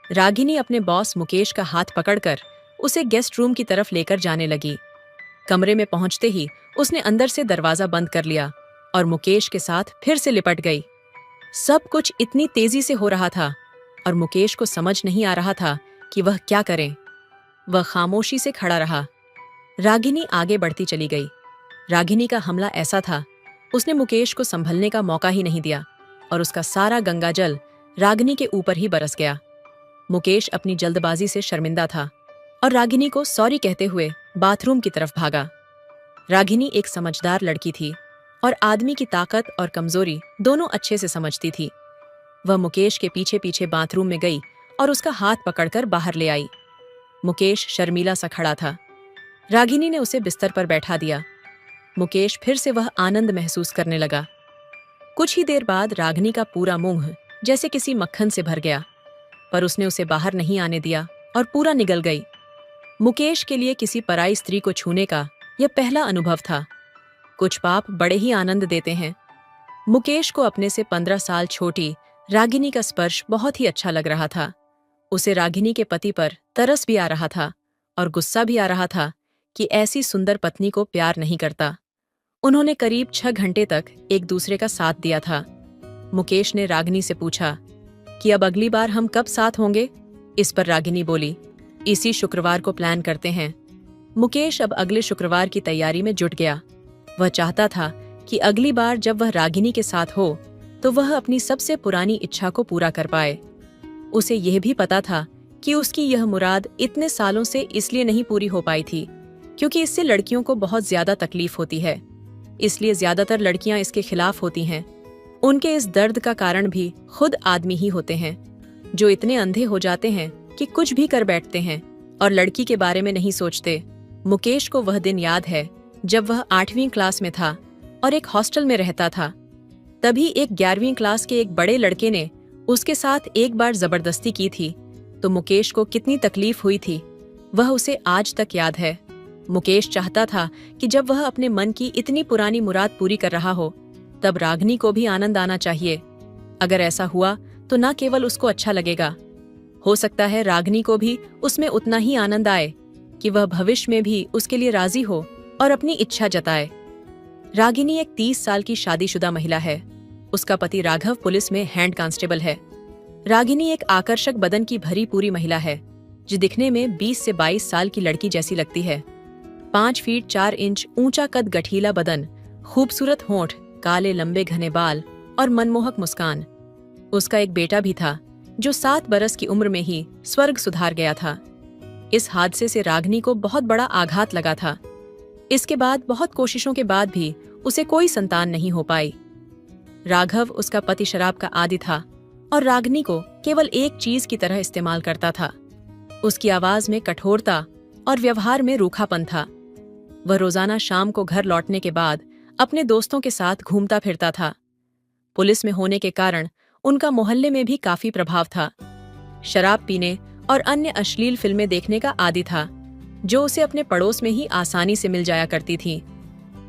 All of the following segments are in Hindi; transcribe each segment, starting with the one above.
रागिनी अपने बॉस मुकेश का हाथ पकड़कर उसे गेस्ट रूम की तरफ लेकर जाने लगी। कमरे में पहुंचते ही उसने अंदर से दरवाजा बंद कर लिया और मुकेश के साथ फिर से लिपट गई। सब कुछ इतनी तेजी से हो रहा था और मुकेश को समझ नहीं आ रहा था कि वह क्या करे। वह खामोशी से खड़ा रहा। रागिनी आगे बढ़ती चली गई। रागिनी का हमला ऐसा था, उसने मुकेश को संभलने का मौका ही नहीं दिया और उसका सारा गंगाजल रागिनी के ऊपर ही बरस गया। मुकेश अपनी जल्दबाजी से शर्मिंदा था और रागिनी को सॉरी कहते हुए बाथरूम की तरफ भागा। रागिनी एक समझदार लड़की थी और आदमी की ताकत और कमजोरी दोनों अच्छे से समझती थी। वह मुकेश के पीछे पीछे बाथरूम में गई और उसका हाथ पकड़कर बाहर ले आई। मुकेश शर्मीला सा खड़ा था। रागिनी ने उसे बिस्तर पर बैठा दिया। मुकेश फिर से वह आनंद महसूस करने लगा। कुछ ही देर बाद रागिनी का पूरा मुंह जैसे किसी मक्खन से भर गया, पर उसने उसे बाहर नहीं आने दिया और पूरा निगल गई। मुकेश के लिए किसी पराई स्त्री को छूने का यह पहला अनुभव था। कुछ पाप बड़े ही आनंद देते हैं। मुकेश को अपने से 15 साल छोटी रागिनी का स्पर्श बहुत ही अच्छा लग रहा था। उसे रागिनी के पति पर तरस भी आ रहा था और गुस्सा भी आ रहा था कि ऐसी सुंदर पत्नी को प्यार नहीं करता। उन्होंने करीब 6 घंटे तक एक दूसरे का साथ दिया था। मुकेश ने रागिनी से पूछा कि अब अगली बार हम कब साथ होंगे। इस पर रागिनी बोली, इसी शुक्रवार को प्लान करते हैं। मुकेश अब अगले शुक्रवार की तैयारी में जुट गया। वह चाहता था कि अगली बार जब वह रागिनी के साथ हो तो वह अपनी सबसे पुरानी इच्छा को पूरा कर पाए। उसे यह भी पता था कि उसकी यह मुराद इतने सालों से इसलिए नहीं पूरी हो पाई थी क्योंकि इससे लड़कियों को बहुत ज्यादा तकलीफ होती है, इसलिए ज्यादातर लड़कियां इसके खिलाफ होती हैं। उनके इस दर्द का कारण भी खुद आदमी ही होते हैं, जो इतने अंधे हो जाते हैं कि कुछ भी कर बैठते हैं और लड़की के बारे में नहीं सोचते। मुकेश को वह दिन याद है जब वह 8वीं क्लास में था और एक हॉस्टल में रहता था। तभी एक 11वीं क्लास के एक बड़े लड़के ने उसके साथ एक बार जबरदस्ती की थी, तो मुकेश को कितनी तकलीफ हुई थी वह उसे आज तक याद है। मुकेश चाहता था कि जब वह अपने मन की इतनी पुरानी मुराद पूरी कर रहा हो तब रागिनी को भी आनंद आना चाहिए। अगर ऐसा हुआ तो न केवल उसको अच्छा लगेगा, हो सकता है रागिनी को भी उसमें उतना ही आनंद आए कि वह भविष्य में भी उसके लिए राजी हो और अपनी इच्छा जताए। रागिनी एक 30 साल की शादीशुदा महिला है। उसका पति राघव पुलिस में हैंड कांस्टेबल है। रागिनी एक आकर्षक बदन की भरी पूरी महिला है जो दिखने में 20 से 22 साल की लड़की जैसी लगती है। 5 फीट 4 इंच ऊंचा कद, गठीला बदन, खूबसूरत होंठ, काले लंबे घने बाल और मनमोहक मुस्कान। उसका एक बेटा भी था जो 7 बरस की उम्र में ही स्वर्ग सुधार गया था। इस हादसे से रागिनी को बहुत बड़ा आघात लगा था। इसके बाद बहुत कोशिशों के बाद भी उसे कोई संतान नहीं हो पाई। राघव, उसका पति, शराब का आदी था और रागिनी को केवल एक चीज की तरह इस्तेमाल करता था। उसकी आवाज में कठोरता और व्यवहार में रूखापन था। वह रोजाना शाम को घर लौटने के बाद अपने दोस्तों के साथ घूमता फिरता था। पुलिस में होने के कारण उनका मोहल्ले में भी काफी प्रभाव था। शराब पीने और अन्य अश्लील फिल्में देखने का आदी था जो उसे अपने पड़ोस में ही आसानी से मिल जाया करती थी।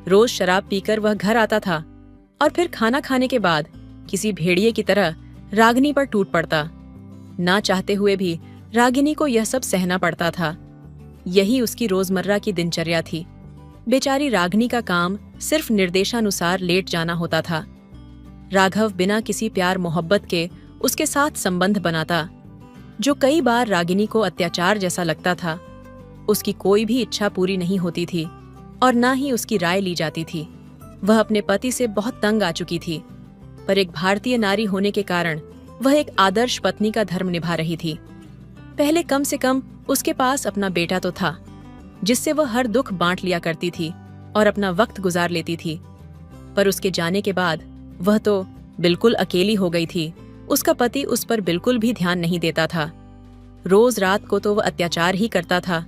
रोज शराब पीकर वह घर आता था और फिर खाना खाने के बाद किसी भेड़िए की तरह रागिनी पर टूट पड़ता। ना चाहते हुए भी रागिनी को यह सब सहना पड़ता था। यही उसकी रोजमर्रा की दिनचर्या थी। बेचारी रागिनी का काम सिर्फ निर्देशानुसार लेट जाना होता था। राघव बिना किसी प्यार मोहब्बत के उसके साथ संबंध बनाता, जो कई बार रागिनी को अत्याचार जैसा लगता था। उसकी कोई भी इच्छा पूरी नहीं होती थी और ना ही उसकी राय ली जाती थी। वह अपने पति से बहुत तंग आ चुकी थी, पर एक भारतीय नारी होने के कारण वह एक आदर्श पत्नी का धर्म निभा रही थी। पहले कम से कम उसके पास अपना बेटा तो था, जिससे वह हर दुख बांट लिया करती थी और अपना वक्त गुजार लेती थी। पर उसके जाने के बाद वह तो बिल्कुल अकेली हो गई थी। उसका पति उस पर बिल्कुल भी ध्यान नहीं देता था। रोज रात को तो वह अत्याचार ही करता था।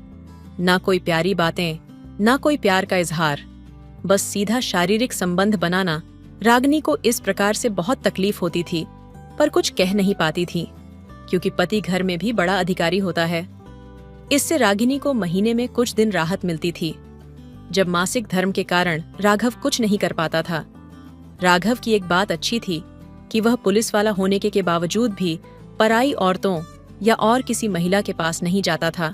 ना कोई प्यारी बातें, ना कोई प्यार का इजहार, बस सीधा शारीरिक संबंध बनाना। रागिनी को इस प्रकार से बहुत तकलीफ होती थी, पर कुछ कह नहीं पाती थी क्योंकि पति घर में भी बड़ा अधिकारी होता है। इससे रागिनी को महीने में कुछ दिन राहत मिलती थी, जब मासिक धर्म के कारण राघव कुछ नहीं कर पाता था। राघव की एक बात अच्छी थी कि वह पुलिस वाला होने के बावजूद भी पराई औरतों या और किसी महिला के पास नहीं जाता था।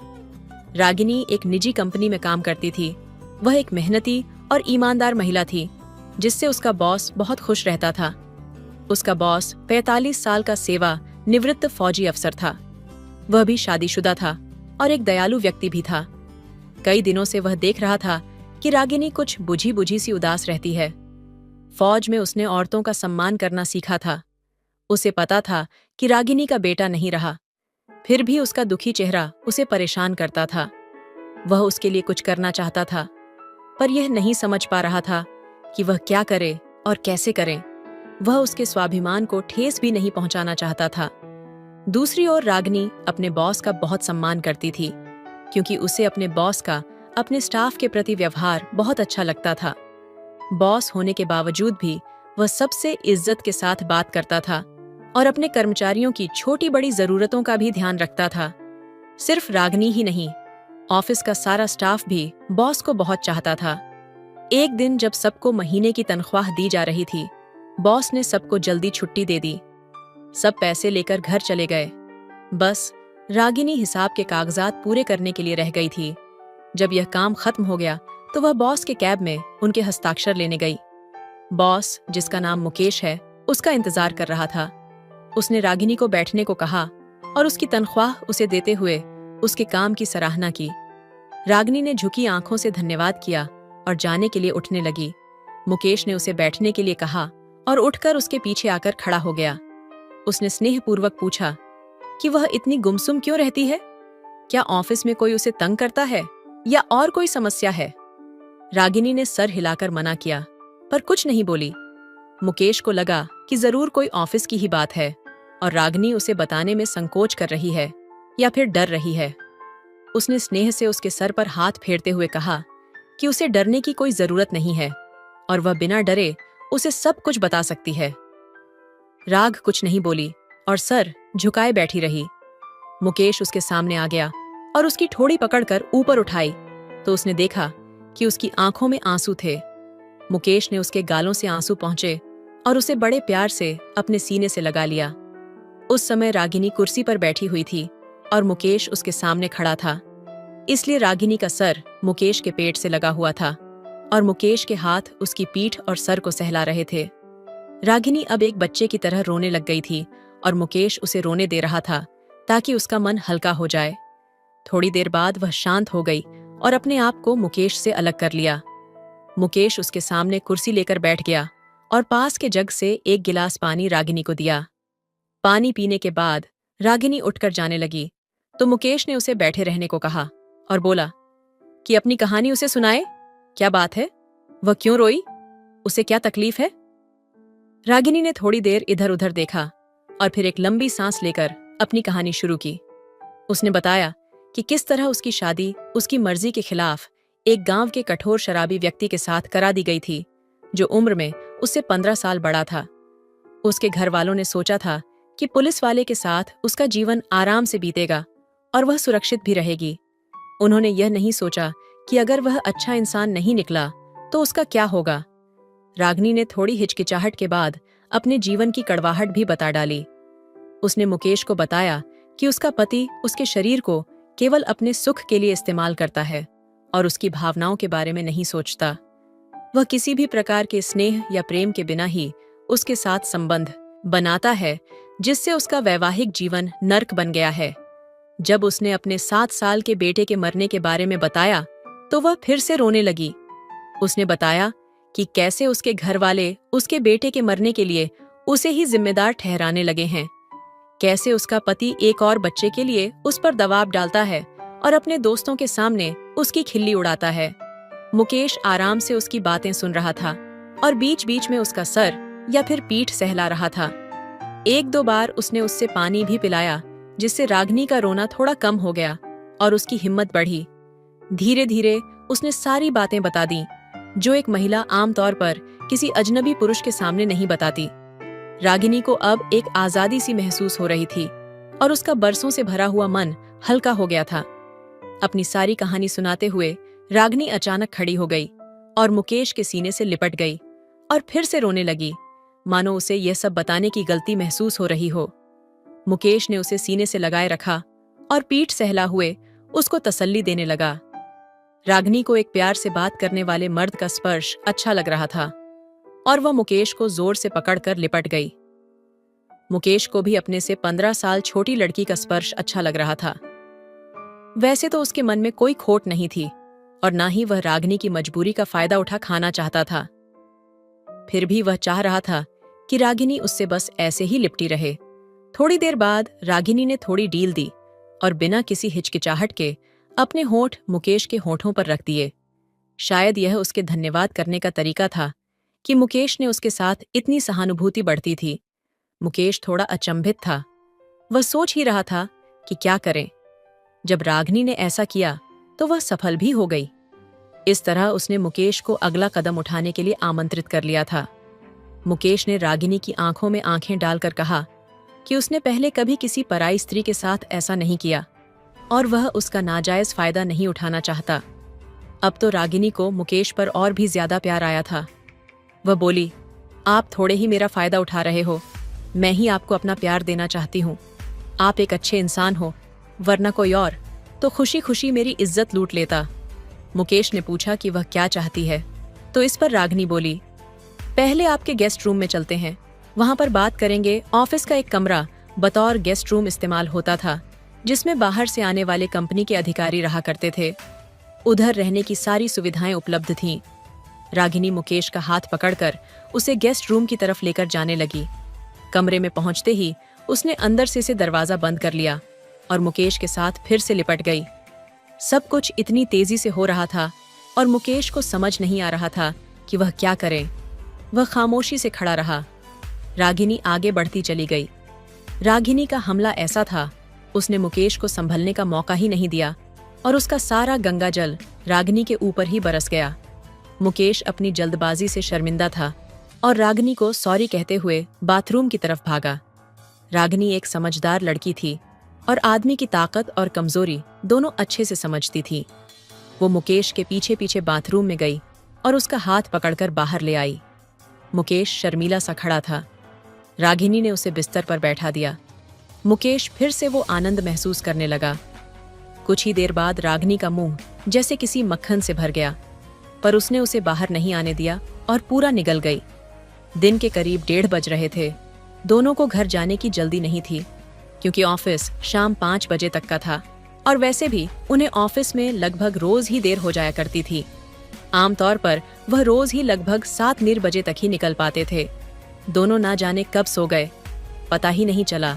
रागिनी एक निजी कंपनी में काम करती थी। वह एक मेहनती और ईमानदार महिला थी, जिससे उसका बॉस बहुत खुश रहता था। उसका बॉस 45 साल का सेवा निवृत्त फौजी अफसर था। वह भी शादीशुदा था और एक दयालु व्यक्ति भी था। कई दिनों से वह देख रहा था कि रागिनी कुछ बुझी बुझी सी उदास रहती है। फौज में उसने औरतों का सम्मान करना सीखा था। उसे पता था कि रागिनी का बेटा नहीं रहा, फिर भी उसका दुखी चेहरा उसे परेशान करता था। वह उसके लिए कुछ करना चाहता था, पर यह नहीं समझ पा रहा था कि वह क्या करे और कैसे करे। वह उसके स्वाभिमान को ठेस भी नहीं पहुंचाना चाहता था। दूसरी ओर रागिनी अपने बॉस का बहुत सम्मान करती थी, क्योंकि उसे अपने बॉस का अपने स्टाफ के प्रति व्यवहार बहुत अच्छा लगता था। बॉस होने के बावजूद भी वह सबसे इज्जत के साथ बात करता था और अपने कर्मचारियों की छोटी बड़ी जरूरतों का भी ध्यान रखता था। सिर्फ रागिनी ही नहीं, ऑफिस का सारा स्टाफ भी बॉस को बहुत चाहता था। एक दिन जब सबको महीने की तनख्वाह दी जा रही थी, बॉस ने सबको जल्दी छुट्टी दे दी। सब पैसे लेकर घर चले गए। बस रागिनी हिसाब के कागजात पूरे करने के लिए रह गई थी। जब यह काम खत्म हो गया तो वह बॉस के कैब में उनके हस्ताक्षर लेने गई। बॉस, जिसका नाम मुकेश है, उसका इंतजार कर रहा था। उसने रागिनी को बैठने को कहा और उसकी तनख्वाह उसे देते हुए उसके काम की सराहना की। रागिनी ने झुकी आंखों से धन्यवाद किया और जाने के लिए उठने लगी। मुकेश ने उसे बैठने के लिए कहा और उठकर उसके पीछे आकर खड़ा हो गया। उसने स्नेहपूर्वक पूछा कि वह इतनी गुमसुम क्यों रहती है? क्या ऑफिस में कोई उसे तंग करता है या और कोई समस्या है? रागिनी ने सर हिलाकर मना किया, पर कुछ नहीं बोली। मुकेश को लगा कि जरूर कोई ऑफिस की ही बात है और रागिनी उसे बताने में संकोच कर रही है या फिर डर रही है। उसने स्नेह से उसके सर पर हाथ फेरते हुए कहा कि उसे डरने की कोई जरूरत नहीं है और वह बिना डरे उसे सब कुछ बता सकती है। राग कुछ नहीं बोली और सर झुकाए बैठी रही। मुकेश उसके सामने आ गया और उसकी ठोड़ी पकड़कर ऊपर उठाई तो उसने देखा कि उसकी आंखों में आंसू थे। मुकेश ने उसके गालों से आंसू पहुंचे और उसे बड़े प्यार से अपने सीने से लगा लिया। उस समय रागिनी कुर्सी पर बैठी हुई थी और मुकेश उसके सामने खड़ा था, इसलिए रागिनी का सर मुकेश के पेट से लगा हुआ था और मुकेश के हाथ उसकी पीठ और सर को सहला रहे थे। रागिनी अब एक बच्चे की तरह रोने लग गई थी और मुकेश उसे रोने दे रहा था ताकि उसका मन हल्का हो जाए। थोड़ी देर बाद वह शांत हो गई और अपने आप को मुकेश से अलग कर लिया। मुकेश उसके सामने कुर्सी लेकर बैठ गया और पास के जग से एक गिलास पानी रागिनी को दिया। पानी पीने के बाद रागिनी उठकर जाने लगी तो मुकेश ने उसे बैठे रहने को कहा और बोला कि अपनी कहानी उसे सुनाए। क्या बात है? वह क्यों रोई? उसे क्या तकलीफ है? रागिनी ने थोड़ी देर इधर उधर देखा और फिर एक लंबी सांस लेकर अपनी कहानी शुरू की। उसने बताया कि किस तरह उसकी शादी उसकी मर्जी के खिलाफ एक गांव के कठोर शराबी व्यक्ति के साथ करा दी गई थी, जो उम्र में उससे 15 साल बड़ा था। उसके घर वालों ने सोचा था कि पुलिस वाले के साथ उसका जीवन आराम से बीतेगा और वह सुरक्षित भी रहेगी। उन्होंने यह नहीं सोचा कि अगर वह अच्छा इंसान नहीं निकला तो उसका क्या होगा। रागिनी ने थोड़ी हिचकिचाहट के बाद अपने जीवन की कड़वाहट भी बता डाली। उसने मुकेश को बताया कि उसका पति उसके शरीर को केवल अपने सुख के लिए इस्तेमाल करता है और उसकी भावनाओं के बारे में नहीं सोचता। वह किसी भी प्रकार के स्नेह या प्रेम के बिना ही उसके साथ संबंध बनाता है, जिससे उसका वैवाहिक जीवन नर्क बन गया है। जब उसने अपने 7 साल के बेटे के मरने के बारे में बताया तो वह फिर से रोने लगी। उसने बताया कि कैसे उसके घर वाले उसके बेटे के मरने के लिए उसे ही जिम्मेदार ठहराने लगे हैं, कैसे उसका पति एक और बच्चे के लिए उस पर दबाव डालता है और अपने दोस्तों के सामने उसकी खिल्ली उड़ाता है। मुकेश आराम से उसकी बातें सुन रहा था और बीच बीच में उसका सर या फिर पीठ सहला रहा था। 1-2 बार उसने उससे पानी भी पिलाया, जिससे रागिनी का रोना थोड़ा कम हो गया और उसकी हिम्मत बढ़ी। धीरे धीरे उसने सारी बातें बता दी जो एक महिला आमतौर पर किसी अजनबी पुरुष के सामने नहीं बताती। रागिनी को अब एक आजादी सी महसूस हो रही थी और उसका बरसों से भरा हुआ मन हल्का हो गया था। अपनी सारी कहानी सुनाते हुए रागिनी अचानक खड़ी हो गई और मुकेश के सीने से लिपट गई और फिर से रोने लगी, मानो उसे यह सब बताने की गलती महसूस हो रही हो। मुकेश ने उसे सीने से लगाए रखा और पीठ सहला हुए उसको तसल्ली देने लगा। रागिनी को एक प्यार से बात करने वाले मर्द का स्पर्श अच्छा लग रहा था और वह मुकेश को जोर से पकड़कर लिपट गई। मुकेश को भी अपने से 15 साल छोटी लड़की का स्पर्श अच्छा लग रहा था। वैसे तो उसके मन में कोई खोट नहीं थी और ना ही वह रागिनी की मजबूरी का फायदा उठा खाना चाहता था। फिर भी वह चाह रहा था कि रागिनी उससे बस ऐसे ही लिपटी रहे। थोड़ी देर बाद रागिनी ने थोड़ी डील दी और बिना किसी हिचकिचाहट के अपने होंठ मुकेश के होंठों पर रख दिए। शायद यह उसके धन्यवाद करने का तरीका था कि मुकेश ने उसके साथ इतनी सहानुभूति बढ़ती थी। मुकेश थोड़ा अचंभित था। वह सोच ही रहा था कि क्या करें। जब रागिनी ने ऐसा किया तो वह सफल भी हो गई। इस तरह उसने मुकेश को अगला कदम उठाने के लिए आमंत्रित कर लिया था। मुकेश ने रागिनी की आंखों में आंखें डालकर कहा कि उसने पहले कभी किसी पराई स्त्री के साथ ऐसा नहीं किया और वह उसका नाजायज फायदा नहीं उठाना चाहता। अब तो रागिनी को मुकेश पर और भी ज्यादा प्यार आया था। वह बोली, आप थोड़े ही मेरा फायदा उठा रहे हो, मैं ही आपको अपना प्यार देना चाहती हूँ। आप एक अच्छे इंसान हो, वरना कोई और तो खुशी खुशी मेरी इज्जत लूट लेता। मुकेश ने पूछा कि वह क्या चाहती है, तो इस पर रागिनी बोली, पहले आपके गेस्ट रूम में चलते हैं, वहां पर बात करेंगे। ऑफिस का एक कमरा बतौर गेस्ट रूम इस्तेमाल होता था, जिसमें बाहर से आने वाले कंपनी के अधिकारी रहा करते थे। उधर रहने की सारी सुविधाएं उपलब्ध थीं। रागिनी मुकेश का हाथ पकड़कर उसे गेस्ट रूम की तरफ लेकर जाने लगी। कमरे में पहुंचते ही उसने अंदर से दरवाजा बंद कर लिया और मुकेश के साथ फिर से लिपट गई। सब कुछ इतनी तेजी से हो रहा था और मुकेश को समझ नहीं आ रहा था कि वह क्या करे। वह खामोशी से खड़ा रहा। रागिनी आगे बढ़ती चली गई। रागिनी का हमला ऐसा था, उसने मुकेश को संभलने का मौका ही नहीं दिया और उसका सारा गंगा जल रागिनी के ऊपर ही बरस गया। मुकेश अपनी जल्दबाजी से शर्मिंदा था और रागिनी को सॉरी कहते हुए बाथरूम की तरफ भागा। रागिनी एक समझदार लड़की थी और आदमी की ताकत और कमजोरी दोनों अच्छे से समझती थी। वो मुकेश के पीछे पीछे बाथरूम में गई और उसका हाथ पकड़कर बाहर ले आई। मुकेश शर्मीला सा खड़ा था। रागिनी ने उसे बिस्तर पर बैठा दिया। मुकेश फिर से वो आनंद महसूस करने लगा। कुछ ही देर बाद रागिनी का मुंह जैसे किसी मक्खन से भर गया, पर उसने उसे बाहर नहीं आने दिया और पूरा निगल गई। दिन के करीब 1:30 बज रहे थे। दोनों को घर जाने की जल्दी नहीं थी, क्योंकि ऑफिस शाम 5 बजे तक का था और वैसे भी उन्हें ऑफिस में लगभग रोज ही देर हो जाया करती थी। आमतौर पर वह रोज ही लगभग 7 बजे तक ही निकल पाते थे। दोनों ना जाने कब सो गए, पता ही नहीं चला।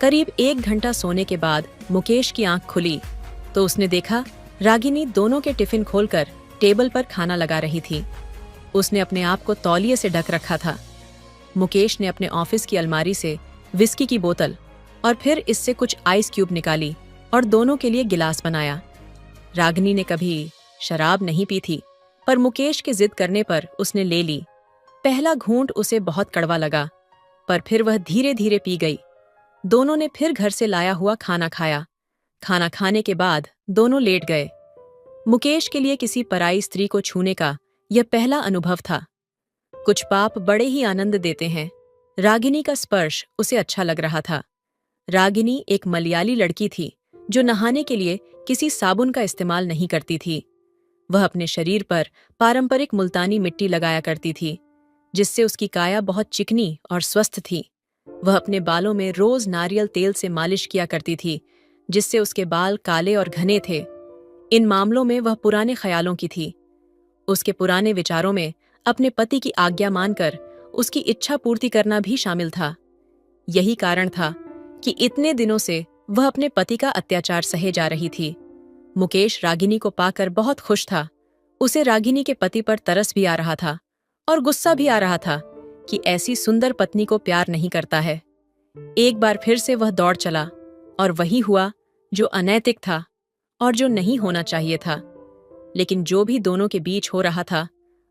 करीब 1 घंटा सोने के बाद मुकेश की आंख खुली तो उसने देखा रागिनी दोनों के टिफिन खोलकर टेबल पर खाना लगा रही थी। उसने अपने आप को तौलिए से ढक रखा था। मुकेश ने अपने ऑफिस की अलमारी से विस्की की बोतल और फिर इससे कुछ आइस क्यूब निकाली और दोनों के लिए गिलास बनाया। रागिनी ने कभी शराब नहीं पी थी, पर मुकेश के जिद करने पर उसने ले ली। पहला घूंट उसे बहुत कड़वा लगा, पर फिर वह धीरे धीरे पी गई। दोनों ने फिर घर से लाया हुआ खाना खाया। खाना खाने के बाद दोनों लेट गए। मुकेश के लिए किसी पराई स्त्री को छूने का यह पहला अनुभव था। कुछ पाप बड़े ही आनंद देते हैं। रागिनी का स्पर्श उसे अच्छा लग रहा था। रागिनी एक मलयाली लड़की थी जो नहाने के लिए किसी साबुन का इस्तेमाल नहीं करती थी। वह अपने शरीर पर पारंपरिक मुल्तानी मिट्टी लगाया करती थी, जिससे उसकी काया बहुत चिकनी और स्वस्थ थी। वह अपने बालों में रोज नारियल तेल से मालिश किया करती थी, जिससे उसके बाल काले और घने थे। इन मामलों में वह पुराने ख्यालों की थी। उसके पुराने विचारों में अपने पति की आज्ञा मानकर उसकी इच्छा पूर्ति करना भी शामिल था। यही कारण था कि इतने दिनों से वह अपने पति का अत्याचार सहे जा रही थी। मुकेश रागिनी को पाकर बहुत खुश था। उसे रागिनी के पति पर तरस भी आ रहा था और गुस्सा भी आ रहा था कि ऐसी सुंदर पत्नी को प्यार नहीं करता है। एक बार फिर से वह दौड़ चला और वही हुआ जो अनैतिक था और जो नहीं होना चाहिए था। लेकिन जो भी दोनों के बीच हो रहा था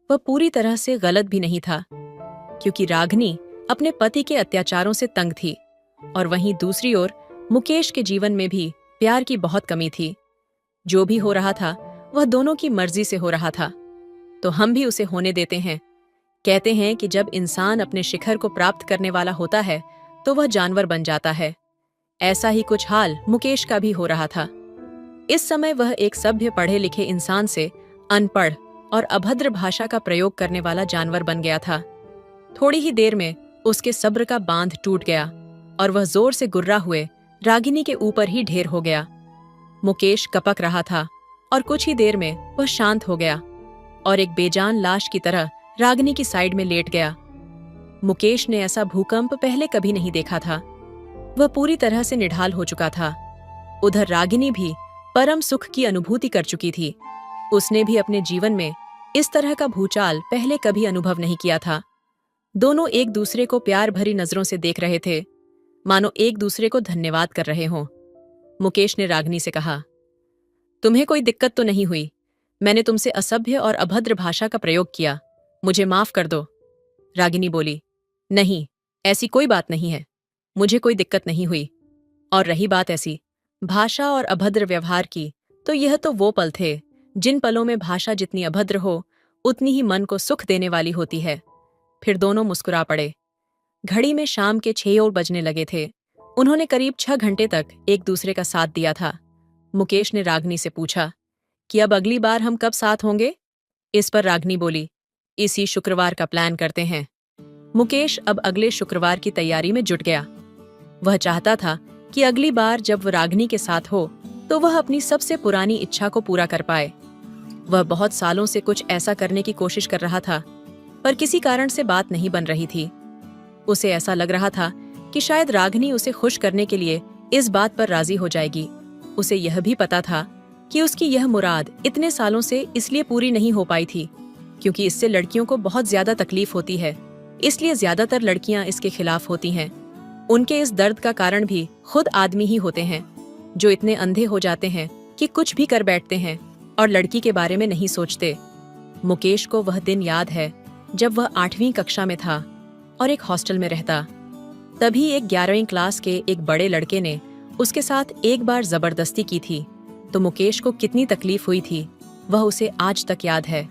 वह पूरी तरह से गलत भी नहीं था, क्योंकि रागिनी अपने पति के अत्याचारों से तंग थी और वहीं दूसरी ओर मुकेश के जीवन में भी प्यार की बहुत कमी थी। जो भी हो रहा था वह दोनों की मर्जी से हो रहा था, तो हम भी उसे होने देते हैं। कहते हैं कि जब इंसान अपने शिखर को प्राप्त करने वाला होता है तो वह जानवर बन जाता है। ऐसा ही कुछ हाल मुकेश का भी हो रहा था। इस समय वह एक सभ्य पढ़े लिखे इंसान से अनपढ़ और अभद्र भाषा का प्रयोग करने वाला जानवर बन गया था। थोड़ी ही देर में उसके सब्र का बांध टूट गया और वह जोर से गुर्रा हुए रागिनी के ऊपर ही ढेर हो गया। मुकेश कपक रहा था और कुछ ही देर में वह शांत हो गया और एक बेजान लाश की तरह रागिनी की साइड में लेट गया। मुकेश ने ऐसा भूकंप पहले कभी नहीं देखा था। वह पूरी तरह से निढाल हो चुका था। उधर रागिनी भी परम सुख की अनुभूति कर चुकी थी। उसने भी अपने जीवन में इस तरह का भूचाल पहले कभी अनुभव नहीं किया था। दोनों एक दूसरे को प्यार भरी नजरों से देख रहे थे, मानो एक दूसरे को धन्यवाद कर रहे हों। मुकेश ने रागिनी से कहा, तुम्हें कोई दिक्कत तो नहीं हुई? मैंने तुमसे असभ्य और अभद्र भाषा का प्रयोग किया, मुझे माफ कर दो। रागिनी बोली, नहीं, ऐसी कोई बात नहीं है, मुझे कोई दिक्कत नहीं हुई। और रही बात ऐसी भाषा और अभद्र व्यवहार की, तो यह तो वो पल थे जिन पलों में भाषा जितनी अभद्र हो उतनी ही मन को सुख देने वाली होती है। फिर दोनों मुस्कुरा पड़े। घड़ी में शाम के 6 और बजने लगे थे। उन्होंने करीब 6 घंटे तक एक दूसरे का साथ दिया था। मुकेश ने रागिनी से पूछा कि अब अगली बार हम कब साथ होंगे? इस पर रागिनी बोली, इसी शुक्रवार का प्लान करते हैं। मुकेश अब अगले शुक्रवार की तैयारी में जुट गया। वह चाहता था कि अगली बार जब वह रागिनी के साथ हो तो वह अपनी सबसे पुरानी इच्छा को पूरा कर पाए। वह बहुत सालों से कुछ ऐसा करने की कोशिश कर रहा था, पर किसी कारण से बात नहीं बन रही थी। उसे ऐसा लग रहा था कि शायद रागिनी उसे खुश करने के लिए इस बात पर राजी हो जाएगी। उसे यह भी पता था कि उसकी यह मुराद इतने सालों से इसलिए पूरी नहीं हो पाई थी क्योंकि इससे लड़कियों को बहुत ज्यादा तकलीफ होती है, इसलिए ज्यादातर लड़कियां इसके खिलाफ होती हैं। उनके इस दर्द का कारण भी खुद आदमी ही होते हैं, जो इतने अंधे हो जाते हैं कि कुछ भी कर बैठते हैं और लड़की के बारे में नहीं सोचते। मुकेश को वह दिन याद है जब वह 8वीं कक्षा में था और एक हॉस्टल में रहता। तभी एक 11वीं क्लास के एक बड़े लड़के ने उसके साथ एक बार जबरदस्ती की थी, तो मुकेश को कितनी तकलीफ हुई थी वह उसे आज तक याद है।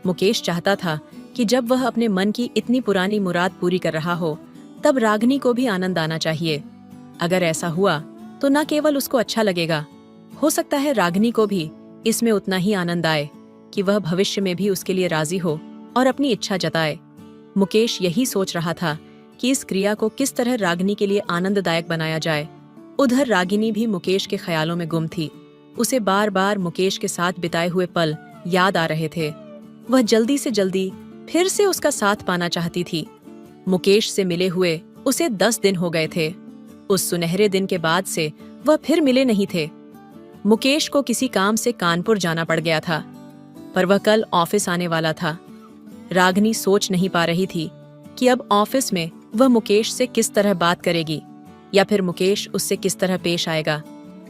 मुकेश चाहता था कि जब वह अपने मन की इतनी पुरानी मुराद पूरी कर रहा हो तब रागिनी को भी आनंद आना चाहिए। अगर ऐसा हुआ तो न केवल उसको अच्छा लगेगा, हो सकता है रागिनी को भी इसमें उतना ही आनंद आए कि वह भविष्य में भी उसके लिए राजी हो और अपनी इच्छा जताए। मुकेश यही सोच रहा था कि इस क्रिया को किस तरह रागिनी के लिए आनंददायक बनाया जाए। उधर रागिनी भी मुकेश के ख्यालों में गुम थी। उसे बार बार मुकेश के साथ बिताए हुए पल याद आ रहे थे। वह जल्दी से जल्दी फिर से उसका साथ पाना चाहती थी। मुकेश से मिले हुए उसे 10 दिन हो गए थे। उस सुनहरे दिन के बाद से वह फिर मिले नहीं थे। मुकेश को किसी काम से कानपुर जाना पड़ गया था, पर वह कल ऑफिस आने वाला था। रागिनी सोच नहीं पा रही थी कि अब ऑफिस में वह मुकेश से किस तरह बात करेगी या फिर मुकेश उससे किस तरह पेश आएगा।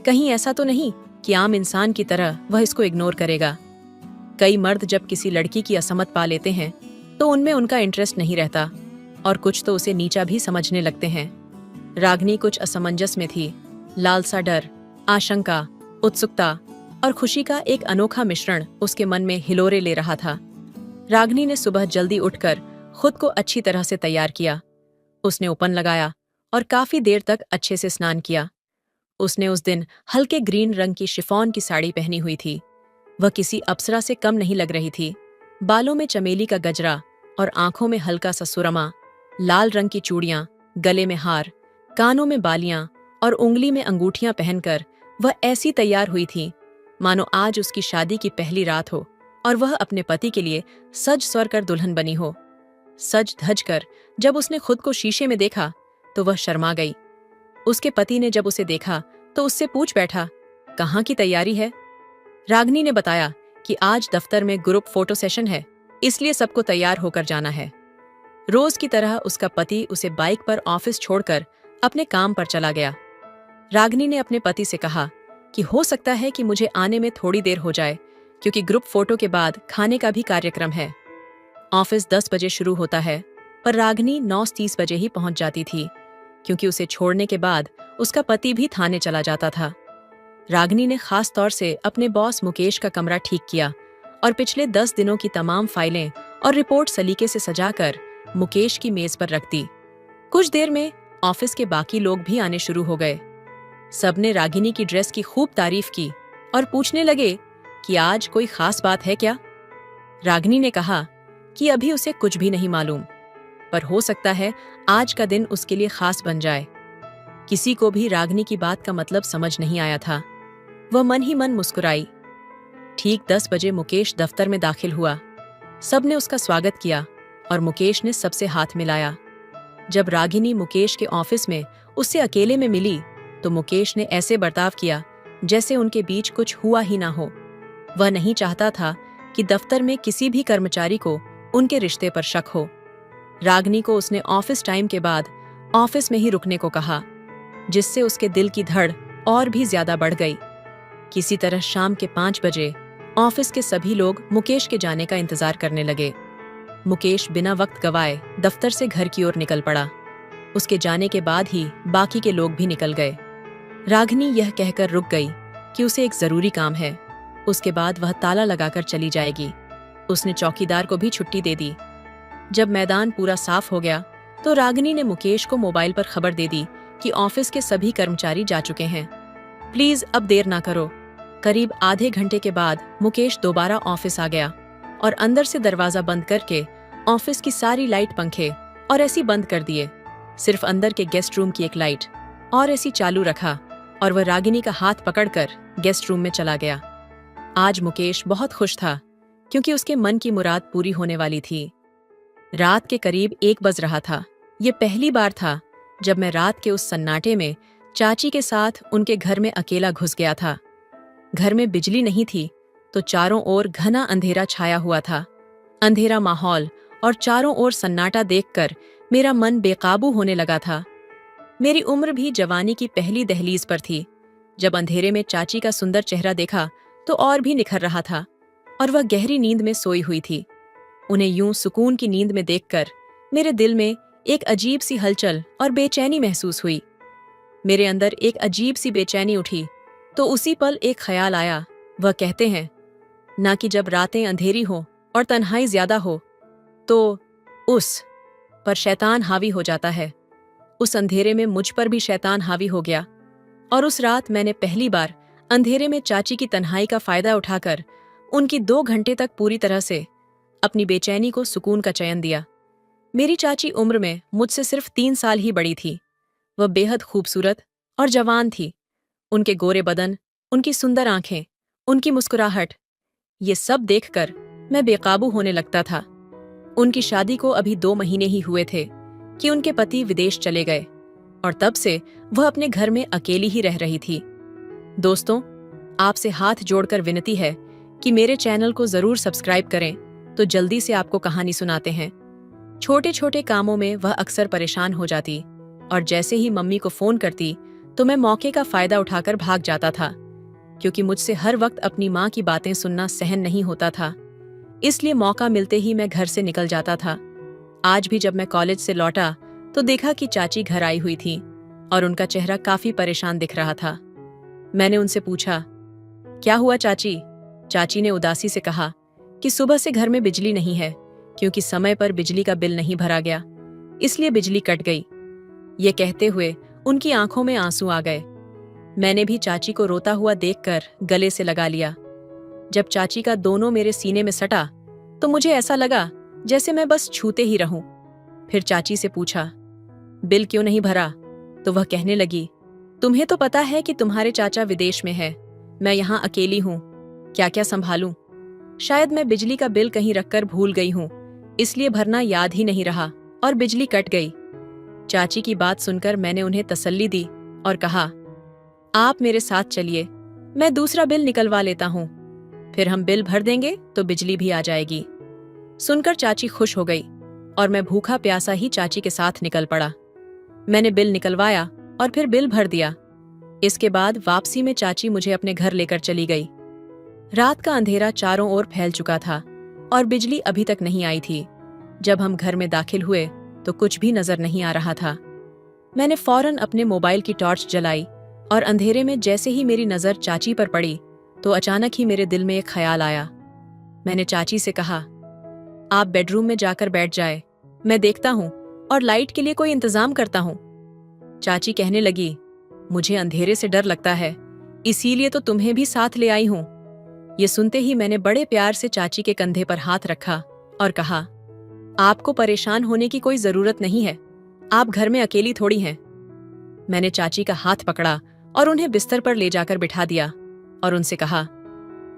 कहीं ऐसा तो नहीं कि आम इंसान की तरह वह इसको इग्नोर करेगा। कई मर्द जब किसी लड़की की असमत पा लेते हैं तो उनमें उनका इंटरेस्ट नहीं रहता और कुछ तो उसे नीचा भी समझने लगते हैं। रागिनी कुछ असमंजस में थी। लालसा, डर, आशंका, उत्सुकता और खुशी का एक अनोखा मिश्रण उसके मन में हिलोरे ले रहा था। रागिनी ने सुबह जल्दी उठकर खुद को अच्छी तरह से तैयार किया। उसने उपन लगाया और काफी देर तक अच्छे से स्नान किया। उसने उस दिन हल्के ग्रीन रंग की शिफॉन की साड़ी पहनी हुई थी। वह किसी अप्सरा से कम नहीं लग रही थी। बालों में चमेली का गजरा और आंखों में हल्का सा सुरमा, लाल रंग की चूड़ियां, गले में हार, कानों में बालियां और उंगली में अंगूठियां पहनकर वह ऐसी तैयार हुई थी मानो आज उसकी शादी की पहली रात हो और वह अपने पति के लिए सज सवर कर दुल्हन बनी हो। सज धज कर जब उसने खुद को शीशे में देखा तो वह शर्मा गई। उसके पति ने जब उसे देखा तो उससे पूछ बैठा, कहाँ की तैयारी है? रागिनी ने बताया कि आज दफ्तर में ग्रुप फोटो सेशन है, इसलिए सबको तैयार होकर जाना है। रोज की तरह उसका पति उसे बाइक पर ऑफिस छोड़कर अपने काम पर चला गया। रागिनी ने अपने पति से कहा कि हो सकता है कि मुझे आने में थोड़ी देर हो जाए क्योंकि ग्रुप फोटो के बाद खाने का भी कार्यक्रम है। ऑफिस 10 बजे शुरू होता है, पर रागिनी 9:30 बजे ही पहुंच जाती थी क्योंकि उसे छोड़ने के बाद उसका पति भी थाने चला जाता था। रागिनी ने खास तौर से अपने बॉस मुकेश का कमरा ठीक किया और पिछले 10 दिनों की तमाम फाइलें और रिपोर्ट सलीके से सजाकर मुकेश की मेज पर रख दी। कुछ देर में ऑफिस के बाकी लोग भी आने शुरू हो गए। सबने रागिनी की ड्रेस की खूब तारीफ की और पूछने लगे कि आज कोई खास बात है क्या। रागिनी ने कहा कि अभी उसे कुछ भी नहीं मालूम, पर हो सकता है आज का दिन उसके लिए खास बन जाए। किसी को भी रागिनी की बात का मतलब समझ नहीं आया था। वह मन ही मन मुस्कुराई। ठीक 10 बजे मुकेश दफ्तर में दाखिल हुआ। सबने उसका स्वागत किया और मुकेश ने सबसे हाथ मिलाया। जब रागिनी मुकेश के ऑफिस में उससे अकेले में मिली तो मुकेश ने ऐसे बर्ताव किया जैसे उनके बीच कुछ हुआ ही ना हो। वह नहीं चाहता था कि दफ्तर में किसी भी कर्मचारी को उनके रिश्ते पर शक हो। रागिनी को उसने ऑफिस टाइम के बाद ऑफिस में ही रुकने को कहा, जिससे उसके दिल की धड़ और भी ज्यादा बढ़ गई। किसी तरह शाम के 5 बजे ऑफिस के सभी लोग मुकेश के जाने का इंतजार करने लगे। मुकेश बिना वक्त गवाए दफ्तर से घर की ओर निकल पड़ा। उसके जाने के बाद ही बाकी के लोग भी निकल गए। रागिनी यह कहकर रुक गई कि उसे एक जरूरी काम है, उसके बाद वह ताला लगाकर चली जाएगी। उसने चौकीदार को भी छुट्टी दे दी। जब मैदान पूरा साफ हो गया तो रागिनी ने मुकेश को मोबाइल पर खबर दे दी कि ऑफिस के सभी कर्मचारी जा चुके हैं। प्लीज अब देर ना करो। करीब आधे घंटे के बाद मुकेश दोबारा ऑफिस आ गया और अंदर से दरवाजा बंद करके ऑफिस की सारी लाइट, पंखे और एसी बंद कर दिए। सिर्फ अंदर के गेस्ट रूम की एक लाइट और एसी चालू रखा और वह रागिनी का हाथ पकड़कर गेस्ट रूम में चला गया। आज मुकेश बहुत खुश था क्योंकि उसके मन की मुराद पूरी होने वाली थी। रात के करीब 1 बज रहा था। ये पहली बार था जब मैं रात के उस सन्नाटे में चाची के साथ उनके घर में अकेला घुस गया था। घर में बिजली नहीं थी तो चारों ओर घना अंधेरा छाया हुआ था। अंधेरा माहौल और चारों ओर सन्नाटा देखकर मेरा मन बेकाबू होने लगा था। मेरी उम्र भी जवानी की पहली दहलीज पर थी। जब अंधेरे में चाची का सुंदर चेहरा देखा तो और भी निखर रहा था और वह गहरी नींद में सोई हुई थी। उन्हें यूं सुकून की नींद में देखकर मेरे दिल में एक अजीब सी हलचल और बेचैनी महसूस हुई। मेरे अंदर एक अजीब सी बेचैनी उठी तो उसी पल एक ख्याल आया। वह कहते हैं ना कि जब रातें अंधेरी हो और तन्हाई ज्यादा हो तो उस पर शैतान हावी हो जाता है। उस अंधेरे में मुझ पर भी शैतान हावी हो गया और उस रात मैंने पहली बार अंधेरे में चाची की तन्हाई का फायदा उठाकर उनकी 2 घंटे तक पूरी तरह से अपनी बेचैनी को सुकून का चयन दिया। मेरी चाची उम्र में मुझसे सिर्फ 3 साल ही बड़ी थी। वह बेहद खूबसूरत और जवान थी। उनके गोरे बदन, उनकी सुंदर आंखें, उनकी मुस्कुराहट, ये सब देखकर मैं बेकाबू होने लगता था। उनकी शादी को अभी 2 महीने ही हुए थे कि उनके पति विदेश चले गए और तब से वह अपने घर में अकेली ही रह रही थी। दोस्तों, आपसे हाथ जोड़कर विनती है कि मेरे चैनल को जरूर सब्सक्राइब करें तो जल्दी से आपको कहानी सुनाते हैं। छोटे छोटे कामों में वह अक्सर परेशान हो जाती और जैसे ही मम्मी को फोन करती तो मैं मौके का फायदा उठाकर भाग जाता था, क्योंकि मुझसे हर वक्त अपनी माँ की बातें सुनना सहन नहीं होता था। इसलिए मौका मिलते ही मैं घर से निकल जाता था। आज भी जब मैं कॉलेज से लौटा तो देखा कि चाची घर आई हुई थी और उनका चेहरा काफी परेशान दिख रहा था। मैंने उनसे पूछा, क्या हुआ चाची? चाची ने उदासी से कहा कि सुबह से घर में बिजली नहीं है क्योंकि समय पर बिजली का बिल नहीं भरा गया, इसलिए बिजली कट गई। ये कहते हुए उनकी आंखों में आंसू आ गए। मैंने भी चाची को रोता हुआ देखकर गले से लगा लिया। जब चाची का दोनों मेरे सीने में सटा तो मुझे ऐसा लगा जैसे मैं बस छूते ही रहूं। फिर चाची से पूछा, बिल क्यों नहीं भरा? तो वह कहने लगी, तुम्हें तो पता है कि तुम्हारे चाचा विदेश में है, मैं यहाँ अकेली हूँ, क्या क्या संभालूं? शायद मैं बिजली का बिल कहीं रखकर भूल गई हूँ, इसलिए भरना याद ही नहीं रहा और बिजली कट गई। चाची की बात सुनकर मैंने उन्हें तसल्ली दी और कहा, आप मेरे साथ चलिए, मैं दूसरा बिल निकलवा लेता हूँ, फिर हम बिल भर देंगे तो बिजली भी आ जाएगी। सुनकर चाची खुश हो गई और मैं भूखा प्यासा ही चाची के साथ निकल पड़ा। मैंने बिल निकलवाया और फिर बिल भर दिया। इसके बाद वापसी में चाची मुझे अपने घर लेकर चली गई। रात का अंधेरा चारों ओर फैल चुका था और बिजली अभी तक नहीं आई थी। जब हम घर में दाखिल हुए तो कुछ भी नजर नहीं आ रहा था। मैंने फौरन अपने मोबाइल की टॉर्च जलाई और अंधेरे में जैसे ही मेरी नजर चाची पर पड़ी तो अचानक ही मेरे दिल में एक ख्याल आया। मैंने चाची से कहा, आप बेडरूम में जाकर बैठ जाए, मैं देखता हूँ और लाइट के लिए कोई इंतजाम करता हूँ। चाची कहने लगी, मुझे अंधेरे से डर लगता है, इसीलिए तो तुम्हें भी साथ ले आई हूं। ये सुनते ही मैंने बड़े प्यार से चाची के कंधे पर हाथ रखा और कहा, आपको परेशान होने की कोई जरूरत नहीं है, आप घर में अकेली थोड़ी हैं। मैंने चाची का हाथ पकड़ा और उन्हें बिस्तर पर ले जाकर बिठा दिया और उनसे कहा,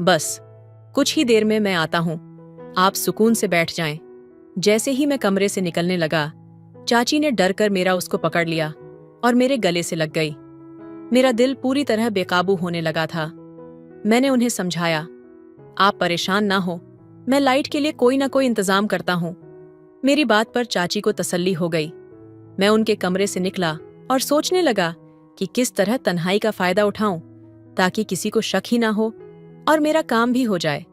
बस कुछ ही देर में मैं आता हूं, आप सुकून से बैठ जाएं। जैसे ही मैं कमरे से निकलने लगा, चाची ने डर कर मेरा उसको पकड़ लिया और मेरे गले से लग गई। मेरा दिल पूरी तरह बेकाबू होने लगा था। मैंने उन्हें समझाया, आप परेशान ना हो, मैं लाइट के लिए कोई ना कोई इंतजाम करता हूं। मेरी बात पर चाची को तसल्ली हो गई। मैं उनके कमरे से निकला और सोचने लगा कि किस तरह तन्हाई का फायदा उठाऊं ताकि किसी को शक ही ना हो और मेरा काम भी हो जाए।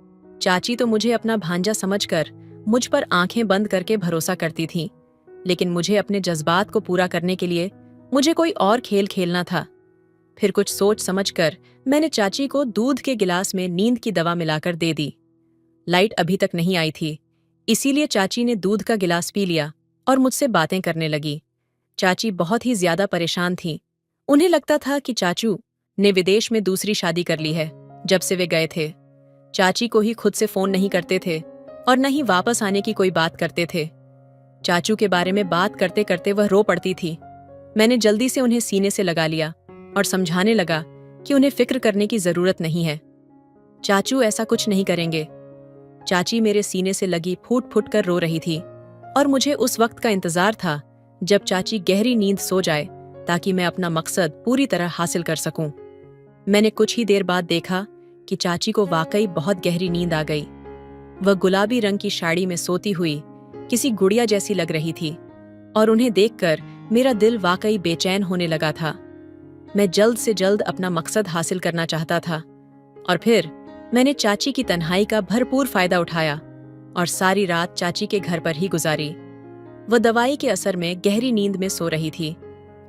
चाची तो मुझे अपना भांजा समझकर मुझ पर आंखें बंद करके भरोसा करती थीं, लेकिन मुझे अपने जज्बात को पूरा करने के लिए मुझे कोई और खेल खेलना था। फिर कुछ सोच समझकर मैंने चाची को दूध के गिलास में नींद की दवा मिलाकर दे दी। लाइट अभी तक नहीं आई थी, इसीलिए चाची ने दूध का गिलास पी लिया और मुझसे बातें करने लगी। चाची बहुत ही ज्यादा परेशान थी। उन्हें लगता था कि चाचू ने विदेश में दूसरी शादी कर ली है जब से वे गए थे। चाची को ही खुद से फोन नहीं करते थे और न ही वापस आने की कोई बात करते थे। चाचू के बारे में बात करते करते वह रो पड़ती थी। मैंने जल्दी से उन्हें सीने से लगा लिया और समझाने लगा कि उन्हें फिक्र करने की जरूरत नहीं है, चाचू ऐसा कुछ नहीं करेंगे। चाची मेरे सीने से लगी फूट फूट कर रो रही थी और मुझे उस वक्त का इंतजार था जब चाची गहरी नींद सो जाए ताकि मैं अपना मकसद पूरी तरह हासिल कर सकूं। मैंने कुछ ही देर बाद देखा कि चाची को वाकई बहुत गहरी नींद आ गई। वह गुलाबी रंग की साड़ी में सोती हुई किसी गुड़िया जैसी लग रही थी और उन्हें देखकर मेरा दिल वाकई बेचैन होने लगा था। मैं जल्द से जल्द अपना मकसद हासिल करना चाहता था और फिर मैंने चाची की तन्हाई का भरपूर फायदा उठाया और सारी रात चाची के घर पर ही गुजारी। वह दवाई के असर में गहरी नींद में सो रही थी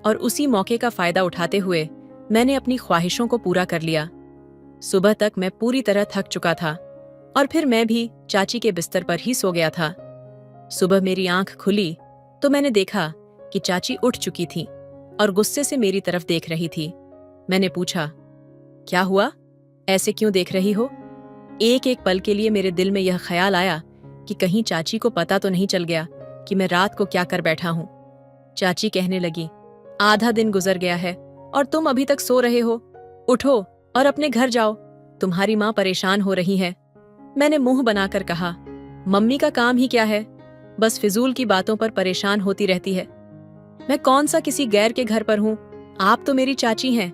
और उसी मौके का फायदा उठाते हुए मैंने अपनी ख्वाहिशों को पूरा कर लिया। सुबह तक मैं पूरी तरह थक चुका था और फिर मैं भी चाची के बिस्तर पर ही सो गया था। सुबह मेरी आंख खुली तो मैंने देखा कि चाची उठ चुकी थी और गुस्से से मेरी तरफ देख रही थी। मैंने पूछा, क्या हुआ, ऐसे क्यों देख रही हो? एक एक पल के लिए मेरे दिल में यह ख्याल आया कि कहीं चाची को पता तो नहीं चल गया कि मैं रात को क्या कर बैठा हूं। चाची कहने लगी, आधा दिन गुजर गया है और तुम अभी तक सो रहे हो। उठो और अपने घर जाओ, तुम्हारी माँ परेशान हो रही है। मैंने मुंह बनाकर कहा, मम्मी का काम ही क्या है, बस फिजूल की बातों पर परेशान होती रहती है। मैं कौन सा किसी गैर के घर पर हूँ, आप तो मेरी चाची हैं।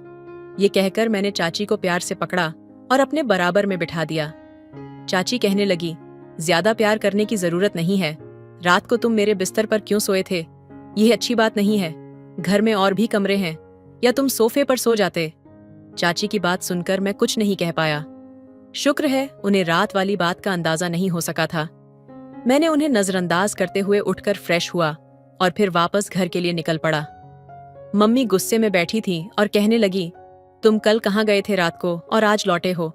ये कहकर मैंने चाची को प्यार से पकड़ा और अपने बराबर में बिठा दिया। चाची कहने लगी, ज्यादा प्यार करने की जरूरत नहीं है। रात को तुम मेरे बिस्तर पर क्यों सोए थे? यह अच्छी बात नहीं है। घर में और भी कमरे हैं, या तुम सोफे पर सो जाते। चाची की बात सुनकर मैं कुछ नहीं कह पाया। शुक्र है उन्हें रात वाली बात का अंदाजा नहीं हो सका था। मैंने उन्हें नजरअंदाज करते हुए उठकर फ्रेश हुआ और फिर वापस घर के लिए निकल पड़ा। मम्मी गुस्से में बैठी थी और कहने लगी, तुम कल कहाँ गए थे रात को और आज लौटे हो?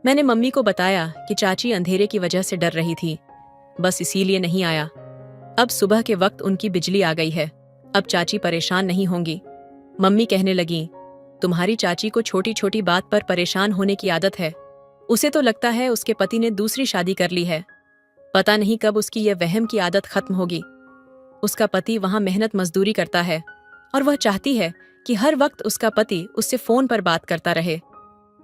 मैंने मम्मी को बताया कि चाची अंधेरे की वजह से डर रही थी, बस इसीलिए नहीं आया। अब सुबह के वक्त उनकी बिजली आ गई है, अब चाची परेशान नहीं होंगी। मम्मी कहने लगी, तुम्हारी चाची को छोटी छोटी बात पर परेशान होने की आदत है। उसे तो लगता है उसके पति ने दूसरी शादी कर ली है। पता नहीं कब उसकी यह वहम की आदत खत्म होगी। उसका पति वहां मेहनत मजदूरी करता है और वह चाहती है कि हर वक्त उसका पति उससे फोन पर बात करता रहे।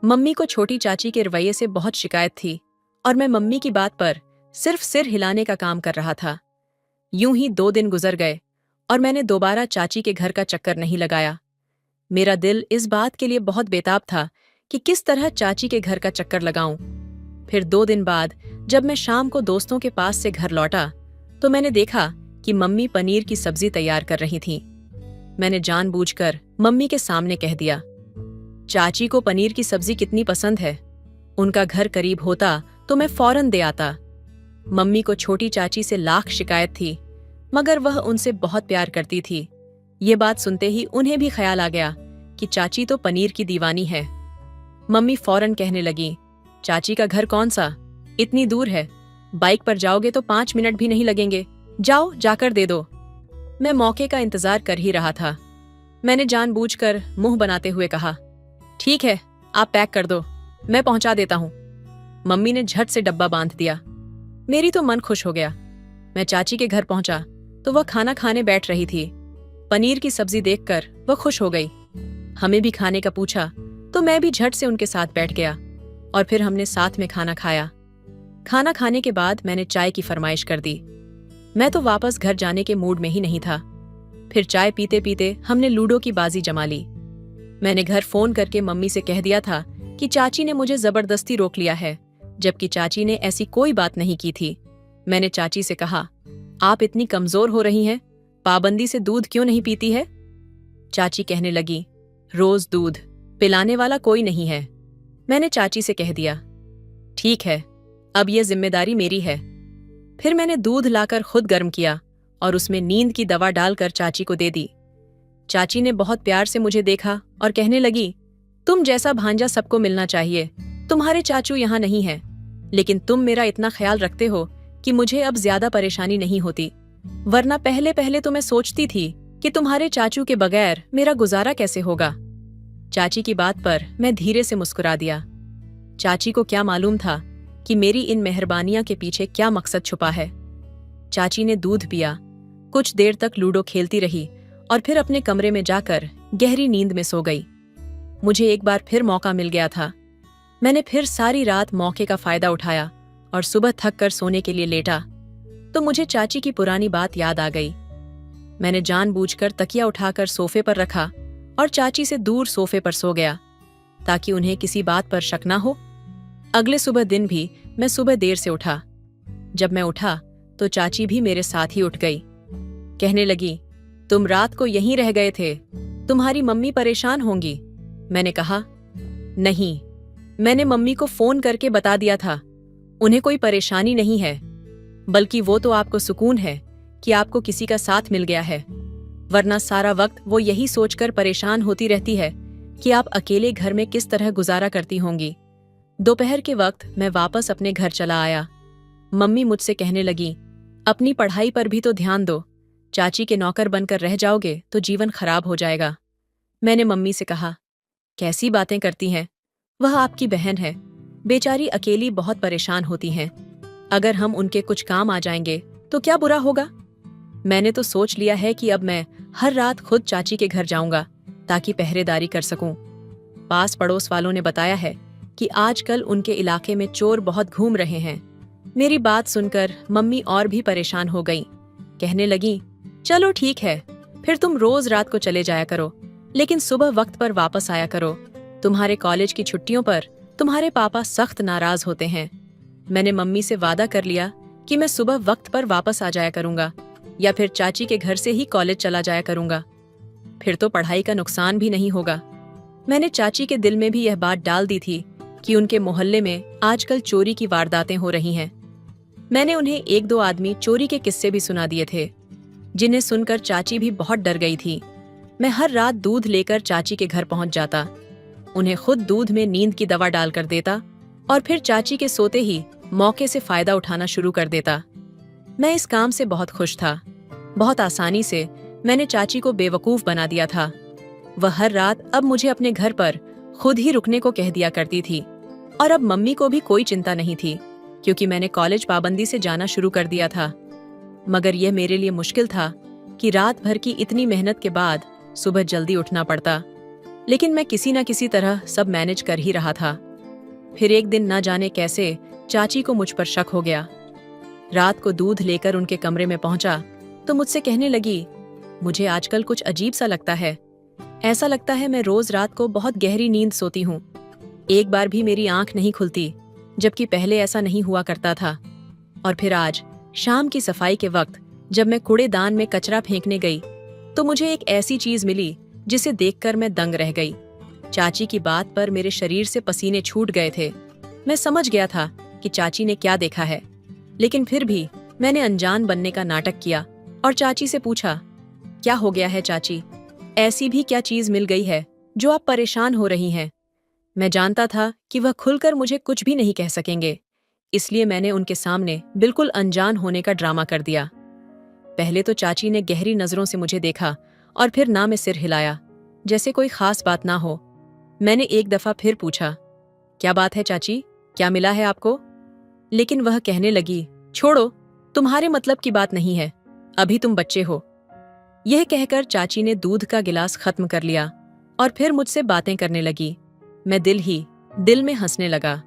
मम्मी को छोटी चाची के रवैये से बहुत शिकायत थी और मैं मम्मी की बात पर सिर्फ सिर हिलाने का काम कर रहा था। यूं ही 2 दिन गुजर गए और मैंने दोबारा चाची के घर का चक्कर नहीं लगाया। मेरा दिल इस बात के लिए बहुत बेताब था कि किस तरह चाची के घर का चक्कर लगाऊं। फिर 2 दिन बाद जब मैं शाम को दोस्तों के पास से घर लौटा तो मैंने देखा कि मम्मी पनीर की सब्जी तैयार कर रही थीं। मैंने जानबूझकर मम्मी के सामने कह दिया, चाची को पनीर की सब्जी कितनी पसंद है। उनका घर करीब होता तो मैं फौरन दे आता। मम्मी को छोटी चाची से लाख शिकायत थी, मगर वह उनसे बहुत प्यार करती थी। ये बात सुनते ही उन्हें भी ख्याल आ गया कि चाची तो पनीर की दीवानी है। मम्मी फौरन कहने लगी, चाची का घर कौन सा, इतनी दूर है, बाइक पर जाओगे तो 5 मिनट भी नहीं लगेंगे, जाओ जाकर दे दो। मैं मौके का इंतजार कर ही रहा था। मैंने जानबूझकर मुंह बनाते हुए कहा, ठीक है, आप पैक कर दो, मैं पहुंचा देता हूं। मम्मी ने झट से डब्बा बांध दिया। मेरी तो मन खुश हो गया। मैं चाची के घर पहुंचा तो वह खाना खाने बैठ रही थी। पनीर की सब्जी देखकर वह खुश हो गई। हमें भी खाने का पूछा तो मैं भी झट से उनके साथ बैठ गया और फिर हमने साथ में खाना खाया। खाना खाने के बाद मैंने चाय की फरमाइश कर दी। मैं तो वापस घर जाने के मूड में ही नहीं था। फिर चाय पीते पीते हमने लूडो की बाजी जमा ली। मैंने घर फोन करके मम्मी से कह दिया था कि चाची ने मुझे जबरदस्ती रोक लिया है, जबकि चाची ने ऐसी कोई बात नहीं की थी। मैंने चाची से कहा, आप इतनी कमजोर हो रही हैं, पाबंदी से दूध क्यों नहीं पीती है? चाची कहने लगी, रोज दूध पिलाने वाला कोई नहीं है। मैंने चाची से कह दिया, ठीक है, अब यह जिम्मेदारी मेरी है। फिर मैंने दूध लाकर खुद गर्म किया और उसमें नींद की दवा डालकर चाची को दे दी। चाची ने बहुत प्यार से मुझे देखा और कहने लगी, तुम जैसा भांजा सबको मिलना चाहिए। तुम्हारे चाचू यहाँ नहीं है, लेकिन तुम मेरा इतना ख्याल रखते हो कि मुझे अब ज्यादा परेशानी नहीं होती, वरना पहले पहले तो मैं सोचती थी कि तुम्हारे चाचू के बगैर मेरा गुजारा कैसे होगा। चाची की बात पर मैं धीरे से मुस्कुरा दिया। चाची को क्या मालूम था कि मेरी इन मेहरबानियां के पीछे क्या मकसद छुपा है। चाची ने दूध पिया, कुछ देर तक लूडो खेलती रही और फिर अपने कमरे में जाकर गहरी नींद में सो गई। मुझे एक बार फिर मौका मिल गया था। मैंने फिर सारी रात मौके का फायदा उठाया और सुबह थक कर सोने के लिए लेटा तो मुझे चाची की पुरानी बात याद आ गई। मैंने जानबूझकर तकिया उठाकर सोफे पर रखा और चाची से दूर सोफे पर सो गया ताकि उन्हें किसी बात पर शक ना हो। अगले सुबह दिन भी मैं सुबह देर से उठा। जब मैं उठा तो चाची भी मेरे साथ ही उठ गई। कहने लगी, तुम रात को यहीं रह गए थे, तुम्हारी मम्मी परेशान होंगी। मैंने कहा, नहीं, मैंने मम्मी को फोन करके बता दिया था, उन्हें कोई परेशानी नहीं है, बल्कि वो तो आपको सुकून है कि आपको किसी का साथ मिल गया है, वरना सारा वक्त वो यही सोचकर परेशान होती रहती है कि आप अकेले घर में किस तरह गुजारा करती होंगी। दोपहर के वक्त मैं वापस अपने घर चला आया। मम्मी मुझसे कहने लगी, अपनी पढ़ाई पर भी तो ध्यान दो, चाची के नौकर बनकर रह जाओगे तो जीवन खराब हो जाएगा। मैंने मम्मी से कहा, कैसी बातें करती हैं, वह आपकी बहन है, बेचारी अकेली बहुत परेशान होती हैं। अगर हम उनके कुछ काम आ जाएंगे तो क्या बुरा होगा। मैंने तो सोच लिया है कि अब मैं हर रात खुद चाची के घर जाऊंगा ताकि पहरेदारी कर सकूं। पास पड़ोस वालों ने बताया है कि आजकल उनके इलाके में चोर बहुत घूम रहे हैं। मेरी बात सुनकर मम्मी और भी परेशान हो गईं। कहने लगी, चलो ठीक है, फिर तुम रोज रात को चले जाया करो, लेकिन सुबह वक्त पर वापस आया करो। तुम्हारे कॉलेज की छुट्टियों पर तुम्हारे पापा सख्त नाराज होते हैं। मैंने मम्मी से वादा कर लिया कि मैं सुबह वक्त पर वापस आ जाया करूंगा या फिर चाची के घर से ही कॉलेज चला जाया करूंगा। फिर तो पढ़ाई का नुकसान भी नहीं होगा। मैंने चाची के दिल में भी यह बात डाल दी थी कि उनके मोहल्ले में आजकल चोरी की वारदातें हो रही हैं। मैंने उन्हें एक दो आदमी चोरी के किस्से भी सुना दिए थे, जिन्हें सुनकर चाची भी बहुत डर गई थी। मैं हर रात दूध लेकर चाची के घर पहुंच जाता, उन्हें खुद दूध में नींद की दवा डालकर देता और फिर चाची के सोते ही मौके से फायदा उठाना शुरू कर देता। मैं इस काम से बहुत खुश था। बहुत आसानी से मैंने चाची को बेवकूफ बना दिया था। वह हर रात अब मुझे अपने घर पर खुद ही रुकने को कह दिया करती थी और अब मम्मी को भी कोई चिंता नहीं थी क्योंकि मैंने कॉलेज पाबंदी से जाना शुरू कर दिया था। मगर यह मेरे लिए मुश्किल था कि रात भर की इतनी मेहनत के बाद सुबह जल्दी उठना पड़ता, लेकिन मैं किसी न किसी तरह सब मैनेज कर ही रहा था। फिर एक दिन न जाने कैसे चाची को मुझ पर शक हो गया। रात को दूध लेकर उनके कमरे में पहुंचा तो मुझसे कहने लगी, मुझे आजकल कुछ अजीब सा लगता है। ऐसा लगता है मैं रोज रात को बहुत गहरी नींद सोती हूँ। एक बार भी मेरी आंख नहीं खुलती, जबकि पहले ऐसा नहीं हुआ करता था। और फिर आज शाम की सफाई के वक्त जब मैं कूड़ेदान में कचरा फेंकने गई तो मुझे एक ऐसी चीज मिली जिसे देखकर मैं दंग रह गई। चाची की बात पर मेरे शरीर से पसीने छूट गए थे। मैं समझ गया था कि चाची ने क्या देखा है, लेकिन फिर भी मैंने अनजान बनने का नाटक किया और चाची से पूछा, क्या हो गया है चाची? ऐसी भी क्या चीज मिल गई है जो आप परेशान हो रही हैं? मैं जानता था कि वह खुलकर मुझे कुछ भी नहीं कह सकेंगे, इसलिए मैंने उनके सामने बिल्कुल अनजान होने का ड्रामा कर दिया। पहले तो चाची ने गहरी नजरों से मुझे देखा और फिर ना में सिर हिलाया जैसे कोई खास बात ना हो। मैंने एक दफा फिर पूछा, क्या बात है चाची, क्या मिला है आपको? लेकिन वह कहने लगी, छोड़ो, तुम्हारे मतलब की बात नहीं है, अभी तुम बच्चे हो। यह कहकर चाची ने दूध का गिलास खत्म कर लिया और फिर मुझसे बातें करने लगी। मैं दिल में हंसने लगा।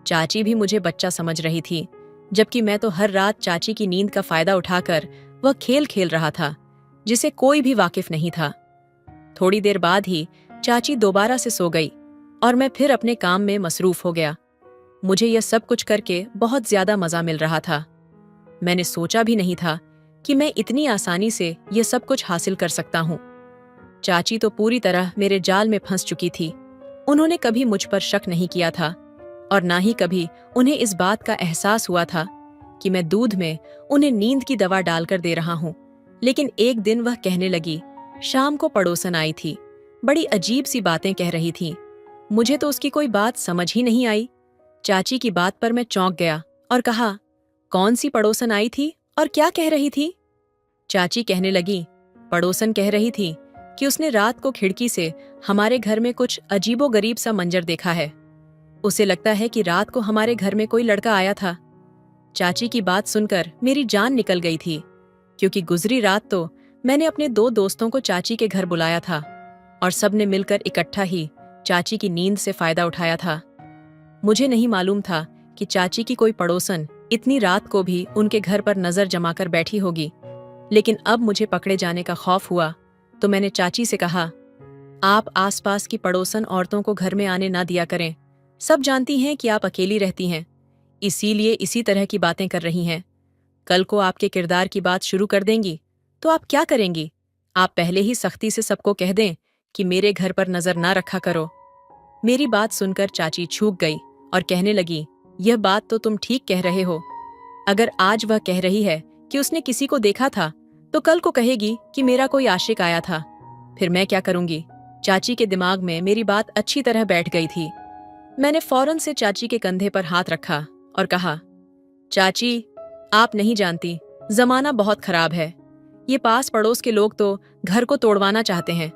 चाची भी मुझे बच्चा समझ रही थी, जबकि मैं तो हर रात चाची की नींद का फायदा उठाकर वह खेल खेल रहा था जिसे कोई भी वाकिफ नहीं था। थोड़ी देर बाद ही चाची दोबारा से सो गई और मैं फिर अपने काम में मसरूफ हो गया। मुझे यह सब कुछ करके बहुत ज्यादा मजा मिल रहा था। मैंने सोचा भी नहीं था कि मैं इतनी आसानी से यह सब कुछ हासिल कर सकता हूँ। चाची तो पूरी तरह मेरे जाल में फंस चुकी थी। उन्होंने कभी मुझ पर शक नहीं किया था और ना ही कभी उन्हें इस बात का एहसास हुआ था कि मैं दूध में उन्हें नींद की दवा डालकर दे रहा हूँ। लेकिन एक दिन वह कहने लगी, शाम को पड़ोसन आई थी, बड़ी अजीब सी बातें कह रही थी। मुझे तो उसकी कोई बात समझ ही नहीं आई। चाची की बात पर मैं चौंक गया और कहा, कौन सी पड़ोसन आई थी और क्या कह रही थी? चाची कहने लगी, पड़ोसन कह रही थी कि उसने रात को खिड़की से हमारे घर में कुछ अजीबोगरीब सा मंजर देखा है। उसे लगता है कि रात को हमारे घर में कोई लड़का आया था। चाची की बात सुनकर मेरी जान निकल गई थी, क्योंकि गुजरी रात तो मैंने अपने 2 दोस्तों को चाची के घर बुलाया था और सबने मिलकर इकट्ठा ही चाची की नींद से फायदा उठाया था। मुझे नहीं मालूम था कि चाची की कोई पड़ोसन इतनी रात को भी उनके घर पर नजर जमाकर बैठी होगी। लेकिन अब मुझे पकड़े जाने का खौफ हुआ तो मैंने चाची से कहा, आप आसपास की पड़ोसन औरतों को घर में आने ना दिया करें। सब जानती हैं कि आप अकेली रहती हैं, इसीलिए इसी तरह की बातें कर रही हैं। कल को आपके किरदार की बात शुरू कर देंगी तो आप क्या करेंगी? आप पहले ही सख्ती से सबको कह दें कि मेरे घर पर नजर ना रखा करो। मेरी बात सुनकर चाची छूक गई और कहने लगी, यह बात तो तुम ठीक कह रहे हो। अगर आज वह कह रही है कि उसने किसी को देखा था तो कल को कहेगी कि मेरा कोई आशिक आया था, फिर मैं क्या करूंगी? चाची के दिमाग में मेरी बात अच्छी तरह बैठ गई थी। मैंने फौरन से चाची के कंधे पर हाथ रखा और कहा, चाची, आप नहीं जानती, जमाना बहुत खराब है। ये पास पड़ोस के लोग तो घर को तोड़वाना चाहते हैं।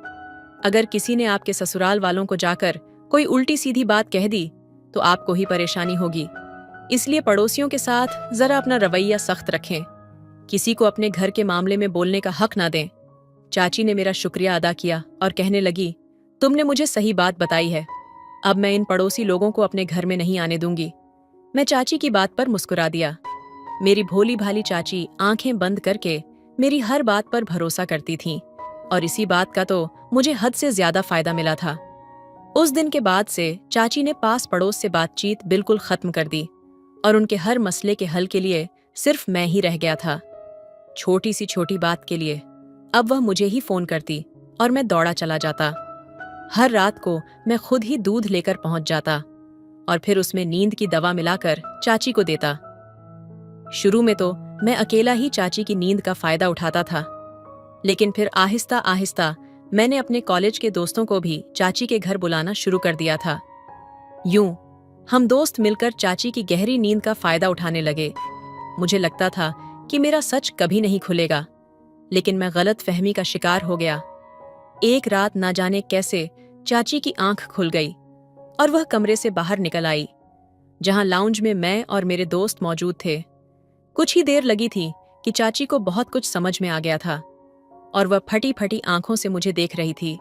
अगर किसी ने आपके ससुराल वालों को जाकर कोई उल्टी सीधी बात कह दी तो आपको ही परेशानी होगी। इसलिए पड़ोसियों के साथ जरा अपना रवैया सख्त रखें। किसी को अपने घर के मामले में बोलने का हक ना दें। चाची ने मेरा शुक्रिया अदा किया और कहने लगी, तुमने मुझे सही बात बताई है। अब मैं इन पड़ोसी लोगों को अपने घर में नहीं आने दूंगी। मैं चाची की बात पर मुस्कुरा दिया। मेरी भोली भाली चाची आंखें बंद करके मेरी हर बात पर भरोसा करती थीं और इसी बात का तो मुझे हद से ज्यादा फायदा मिला था। उस दिन के बाद से चाची ने पास पड़ोस से बातचीत बिल्कुल खत्म कर दी और उनके हर मसले के हल के लिए सिर्फ मैं ही रह गया था। छोटी सी छोटी बात के लिए अब वह मुझे ही फोन करती और मैं दौड़ा चला जाता। हर रात को मैं खुद ही दूध लेकर पहुंच जाता और फिर उसमें नींद की दवा मिलाकर चाची को देता। शुरू में तो मैं अकेला ही चाची की नींद का फायदा उठाता था, लेकिन फिर आहिस्ता आहिस्ता मैंने अपने कॉलेज के दोस्तों को भी चाची के घर बुलाना शुरू कर दिया था। यूं हम दोस्त मिलकर चाची की गहरी नींद का फायदा उठाने लगे। मुझे लगता था कि मेरा सच कभी नहीं खुलेगा, लेकिन मैं गलत फहमी का शिकार हो गया। एक रात ना जाने कैसे चाची की आंख खुल गई और वह कमरे से बाहर निकल आई, जहां लाउंज में मैं और मेरे दोस्त मौजूद थे। कुछ ही देर लगी थी कि चाची को बहुत कुछ समझ में आ गया था और वह फटी फटी आंखों से मुझे देख रही थी।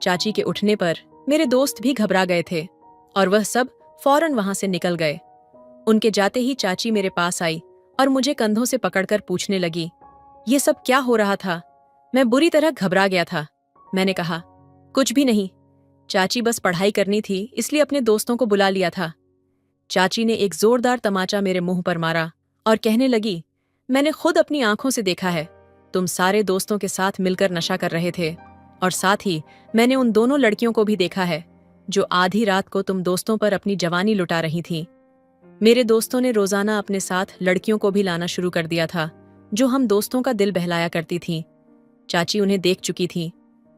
चाची के उठने पर मेरे दोस्त भी घबरा गए थे और वह सब फौरन वहां से निकल गए। उनके जाते ही चाची मेरे पास आई और मुझे कंधों से पकड़कर पूछने लगी, ये सब क्या हो रहा था? मैं बुरी तरह घबरा गया था। मैंने कहा, कुछ भी नहीं, चाची बस पढ़ाई करनी थी इसलिए अपने दोस्तों को बुला लिया था। चाची ने एक जोरदार तमाचा मेरे मुंह पर मारा और कहने लगी, मैंने खुद अपनी आंखों से देखा है, तुम सारे दोस्तों के साथ मिलकर नशा कर रहे थे और साथ ही मैंने उन दोनों लड़कियों को भी देखा है जो आधी रात को तुम दोस्तों पर अपनी जवानी लुटा रही थीं। मेरे दोस्तों ने रोजाना अपने साथ लड़कियों को भी लाना शुरू कर दिया था जो हम दोस्तों का दिल बहलाया करती थीं। चाची उन्हें देख चुकी थी।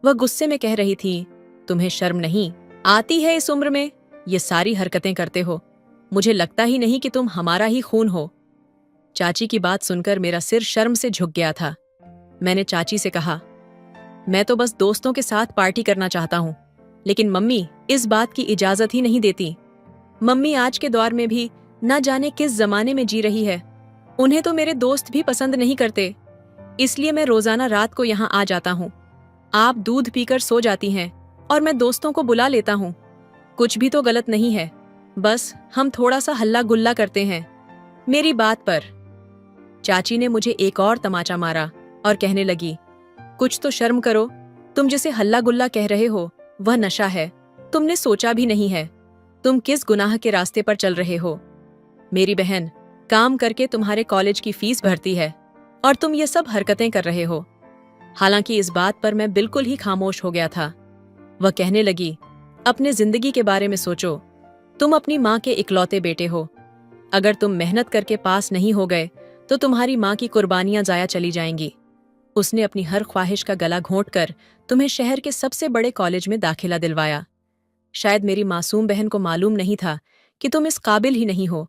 वह गुस्से में कह रही थी, तुम्हें शर्म नहीं आती है? इस उम्र में ये सारी हरकतें करते हो। मुझे लगता ही नहीं कि तुम हमारा ही खून हो। चाची की बात सुनकर मेरा सिर शर्म से झुक गया था। मैंने चाची से कहा, मैं तो बस दोस्तों के साथ पार्टी करना चाहता हूँ, लेकिन मम्मी इस बात की इजाजत ही नहीं देती। मम्मी आज के दौर में भी न जाने किस जमाने में जी रही है। उन्हें तो मेरे दोस्त भी पसंद नहीं करते, इसलिए मैं रोजाना रात को यहाँ आ जाता हूँ। आप दूध पीकर सो जाती हैं और मैं दोस्तों को बुला लेता हूँ। कुछ भी तो गलत नहीं है, बस हम थोड़ा सा हल्ला गुल्ला करते हैं। मेरी बात पर चाची ने मुझे एक और तमाचा मारा और कहने लगी, कुछ तो शर्म करो। तुम जिसे हल्ला गुल्ला कह रहे हो वह नशा है। तुमने सोचा भी नहीं है तुम किस गुनाह के रास्ते पर चल रहे हो। मेरी बहन काम करके तुम्हारे कॉलेज की फीस भरती है और तुम ये सब हरकतें कर रहे हो। हालांकि इस बात पर मैं बिल्कुल ही खामोश हो गया था। वह कहने लगी, अपने जिंदगी के बारे में सोचो। तुम अपनी माँ के इकलौते बेटे हो। अगर तुम मेहनत करके पास नहीं हो गए तो तुम्हारी माँ की कुर्बानियां जाया चली जाएंगी। उसने अपनी हर ख्वाहिश का गला घोंटकर तुम्हें शहर के सबसे बड़े कॉलेज में दाखिला दिलवाया। शायद मेरी मासूम बहन को मालूम नहीं था कि तुम इस काबिल ही नहीं हो।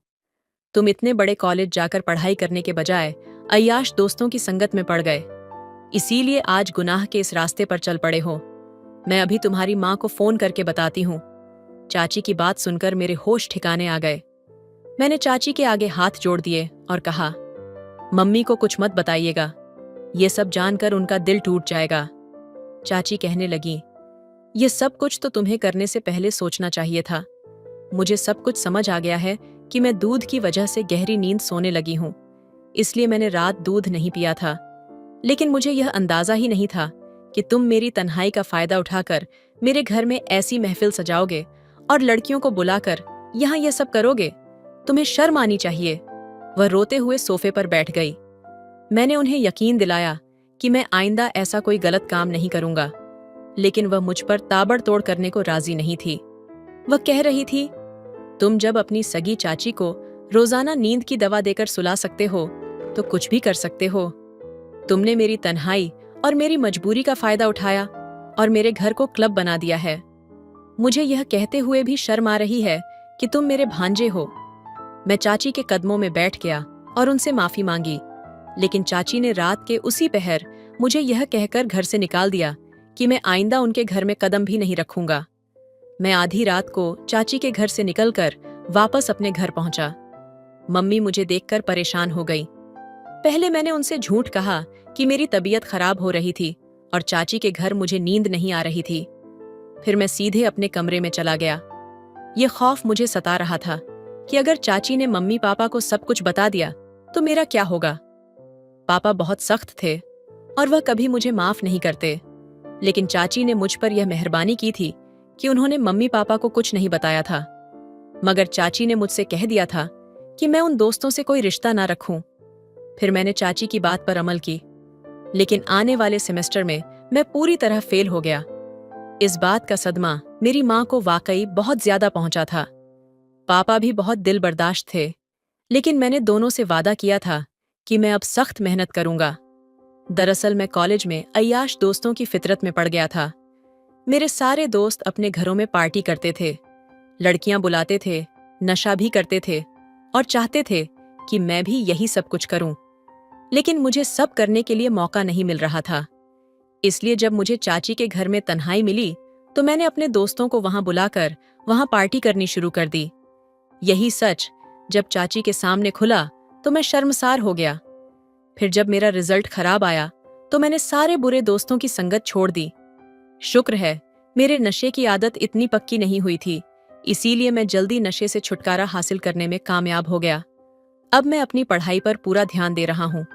तुम इतने बड़े कॉलेज जाकर पढ़ाई करने के बजाय अय्याश दोस्तों की संगत में पड़ गए, इसीलिए आज गुनाह के इस रास्ते पर चल पड़े हो। मैं अभी तुम्हारी माँ को फोन करके बताती हूँ। चाची की बात सुनकर मेरे होश ठिकाने आ गए। मैंने चाची के आगे हाथ जोड़ दिए और कहा, मम्मी को कुछ मत बताइएगा, ये सब जानकर उनका दिल टूट जाएगा। चाची कहने लगी, ये सब कुछ तो तुम्हें करने से पहले सोचना चाहिए था। मुझे सब कुछ समझ आ गया है कि मैं दूध की वजह से गहरी नींद सोने लगी हूँ, इसलिए मैंने रात दूध नहीं पिया था। लेकिन मुझे यह अंदाजा ही नहीं था कि तुम मेरी तन्हाई का फायदा उठाकर मेरे घर में ऐसी महफिल सजाओगे और लड़कियों को बुलाकर यहाँ यह सब करोगे। तुम्हें शर्म आनी चाहिए। वह रोते हुए सोफे पर बैठ गई। मैंने उन्हें यकीन दिलाया कि मैं आइंदा ऐसा कोई गलत काम नहीं करूंगा, लेकिन वह मुझ पर ताबड़तोड़ करने को राजी नहीं थी। वह कह रही थी, तुम जब अपनी सगी चाची को रोजाना नींद की दवा देकर सुला सकते हो तो कुछ भी कर सकते हो। तुमने मेरी तन्हाई और मेरी मजबूरी का फायदा उठाया और मेरे घर को क्लब बना दिया है। मुझे यह कहते हुए भी शर्म आ रही है कि तुम मेरे भांजे हो। मैं चाची के कदमों में बैठ गया और उनसे माफी मांगी, लेकिन चाची ने रात के उसी पहर मुझे यह कहकर घर से निकाल दिया कि मैं आइंदा उनके घर में कदम भी नहीं रखूंगा। मैं आधी रात को चाची के घर से निकलकर वापस अपने घर पहुंचा। मम्मी मुझे देखकर परेशान हो गई। पहले मैंने उनसे झूठ कहा कि मेरी तबीयत खराब हो रही थी और चाची के घर मुझे नींद नहीं आ रही थी। फिर मैं सीधे अपने कमरे में चला गया। ये खौफ मुझे सता रहा था कि अगर चाची ने मम्मी पापा को सब कुछ बता दिया तो मेरा क्या होगा। पापा बहुत सख्त थे और वह कभी मुझे माफ नहीं करते, लेकिन चाची ने मुझ पर यह मेहरबानी की थी कि उन्होंने मम्मी पापा को कुछ नहीं बताया था। मगर चाची ने मुझसे कह दिया था कि मैं उन दोस्तों से कोई रिश्ता ना रखूं। फिर मैंने चाची की बात पर अमल की, लेकिन आने वाले सेमेस्टर में मैं पूरी तरह फेल हो गया। इस बात का सदमा मेरी माँ को वाकई बहुत ज्यादा पहुंचा था। पापा भी बहुत दिल बर्दाश्त थे, लेकिन मैंने दोनों से वादा किया था कि मैं अब सख्त मेहनत करूंगा। दरअसल मैं कॉलेज में अय्याश दोस्तों की फितरत में पड़ गया था। मेरे सारे दोस्त अपने घरों में पार्टी करते थे, लड़कियां बुलाते थे, नशा भी करते थे और चाहते थे कि मैं भी यही सब कुछ करूं। लेकिन मुझे सब करने के लिए मौका नहीं मिल रहा था। इसलिए जब मुझे चाची के घर में तन्हाई मिली तो मैंने अपने दोस्तों को वहां बुलाकर वहां पार्टी करनी शुरू कर दी। यही सच जब चाची के सामने खुला तो मैं शर्मसार हो गया। फिर जब मेरा रिजल्ट खराब आया तो मैंने सारे बुरे दोस्तों की संगत छोड़ दी। शुक्र है मेरे नशे की आदत इतनी पक्की नहीं हुई थी, इसीलिए मैं जल्दी नशे से छुटकारा हासिल करने में कामयाब हो गया। अब मैं अपनी पढ़ाई पर पूरा ध्यान दे रहा हूँ।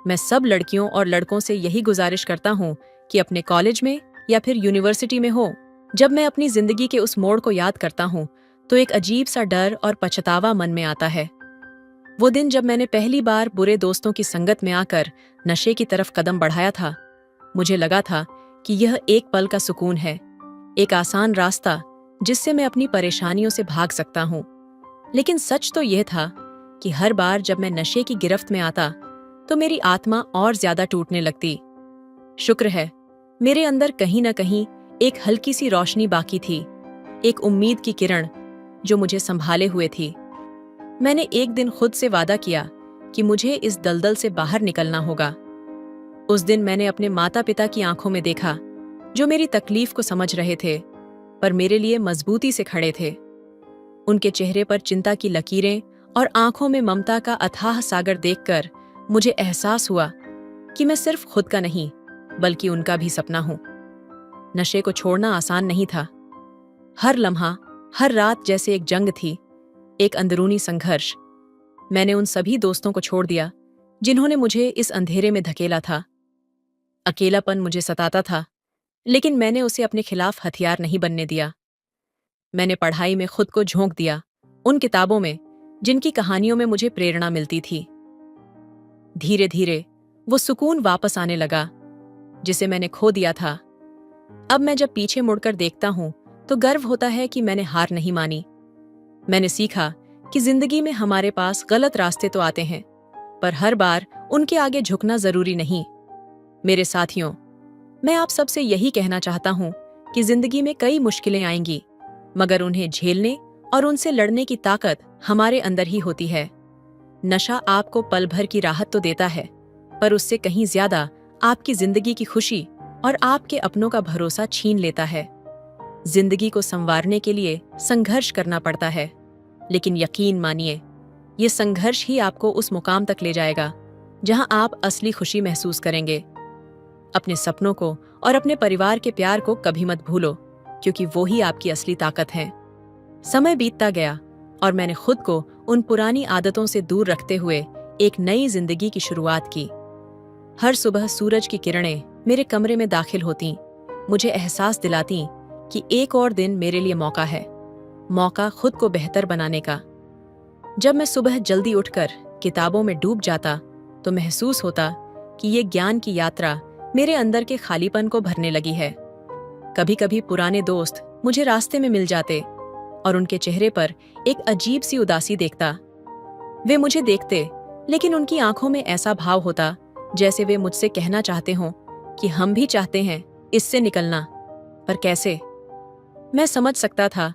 मैं सब लड़कियों और लड़कों से यही गुजारिश करता हूँ कि अपने कॉलेज में या फिर यूनिवर्सिटी में हो, जब मैं अपनी जिंदगी के उस मोड़ को याद करता हूँ तो एक अजीब सा डर और पछतावा मन में आता है। वो दिन जब मैंने पहली बार बुरे दोस्तों की संगत में आकर नशे की तरफ कदम बढ़ाया था, मुझे लगा था कि यह एक पल का सुकून है, एक आसान रास्ता जिससे मैं अपनी परेशानियों से भाग सकता हूँ। लेकिन सच तो यह था कि हर बार जब मैं नशे की गिरफ्त में आता तो मेरी आत्मा और ज्यादा टूटने लगती। शुक्र है मेरे अंदर कहीं न कहीं एक हल्की सी रोशनी बाकी थी, एक उम्मीद की किरण जो मुझे संभाले हुए थी। मैंने एक दिन खुद से वादा किया कि मुझे इस दलदल से बाहर निकलना होगा। उस दिन मैंने अपने माता पिता की आंखों में देखा जो मेरी तकलीफ को समझ रहे थे, पर मेरे लिए मजबूती से खड़े थे। उनके चेहरे पर चिंता की लकीरें और आंखों में ममता का अथाह सागर देखकर मुझे एहसास हुआ कि मैं सिर्फ खुद का नहीं, बल्कि उनका भी सपना हूं। नशे को छोड़ना आसान नहीं था। हर लम्हा, हर रात जैसे एक जंग थी, एक अंदरूनी संघर्ष। मैंने उन सभी दोस्तों को छोड़ दिया जिन्होंने मुझे इस अंधेरे में धकेला था। अकेलापन मुझे सताता था, लेकिन मैंने उसे अपने खिलाफ हथियार नहीं बनने दिया। मैंने पढ़ाई में खुद को झोंक दिया, उन किताबों में जिनकी कहानियों में मुझे प्रेरणा मिलती थी। धीरे धीरे वो सुकून वापस आने लगा जिसे मैंने खो दिया था। अब मैं जब पीछे मुड़कर देखता हूं तो गर्व होता है कि मैंने हार नहीं मानी। मैंने सीखा कि जिंदगी में हमारे पास गलत रास्ते तो आते हैं, पर हर बार उनके आगे झुकना जरूरी नहीं। मेरे साथियों, मैं आप सबसे यही कहना चाहता हूं कि जिंदगी में कई मुश्किलें आएंगी, मगर उन्हें झेलने और उनसे लड़ने की ताकत हमारे अंदर ही होती है। नशा आपको पल भर की राहत तो देता है, पर उससे कहीं ज्यादा आपकी जिंदगी की खुशी और आपके अपनों का भरोसा छीन लेता है। जिंदगी को संवारने के लिए संघर्ष करना पड़ता है, लेकिन यकीन मानिए, ये संघर्ष ही आपको उस मुकाम तक ले जाएगा जहां आप असली खुशी महसूस करेंगे। अपने सपनों को और अपने परिवार के प्यार को कभी मत भूलो, क्योंकि वो ही आपकी असली ताकत है। समय बीतता गया और मैंने खुद को उन पुरानी आदतों से दूर रखते हुए एक नई जिंदगी की शुरुआत की। हर सुबह सूरज की किरणें मेरे कमरे में दाखिल होती, मुझे एहसास दिलाती कि एक और दिन मेरे लिए मौका है, मौका खुद को बेहतर बनाने का। जब मैं सुबह जल्दी उठकर किताबों में डूब जाता तो महसूस होता कि ये ज्ञान की यात्रा मेरे अंदर के खालीपन को भरने लगी है। कभी कभी पुराने दोस्त मुझे रास्ते में मिल जाते और उनके चेहरे पर एक अजीब सी उदासी देखता। वे मुझे देखते, लेकिन उनकी आंखों में ऐसा भाव होता जैसे वे मुझसे कहना चाहते हों कि हम भी चाहते हैं इससे निकलना, पर कैसे। मैं समझ सकता था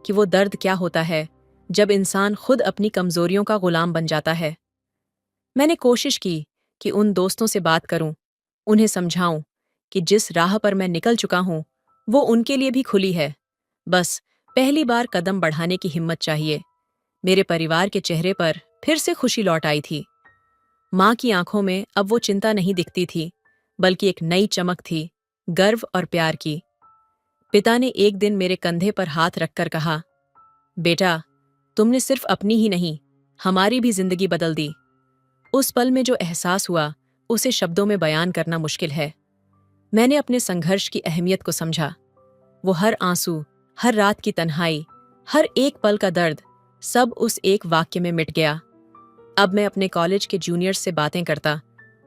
कि वो दर्द क्या होता है जब इंसान खुद अपनी कमजोरियों का गुलाम बन जाता है। मैंने कोशिश की कि उन दोस्तों से बात करूं, उन्हें समझाऊं कि जिस राह पर मैं निकल चुका हूं वो उनके लिए भी खुली है। बस पहली बार कदम बढ़ाने की हिम्मत चाहिए। मेरे परिवार के चेहरे पर फिर से खुशी लौट आई थी। माँ की आंखों में अब वो चिंता नहीं दिखती थी, बल्कि एक नई चमक थी, गर्व और प्यार की। पिता ने एक दिन मेरे कंधे पर हाथ रखकर कहा, बेटा, तुमने सिर्फ अपनी ही नहीं, हमारी भी जिंदगी बदल दी। उस पल में जो एहसास हुआ उसे शब्दों में बयान करना मुश्किल है। मैंने अपने संघर्ष की अहमियत को समझा। वो हर आंसू, हर रात की तन्हाई, हर एक पल का दर्द, सब उस एक वाक्य में मिट गया। अब मैं अपने कॉलेज के जूनियर्स से बातें करता,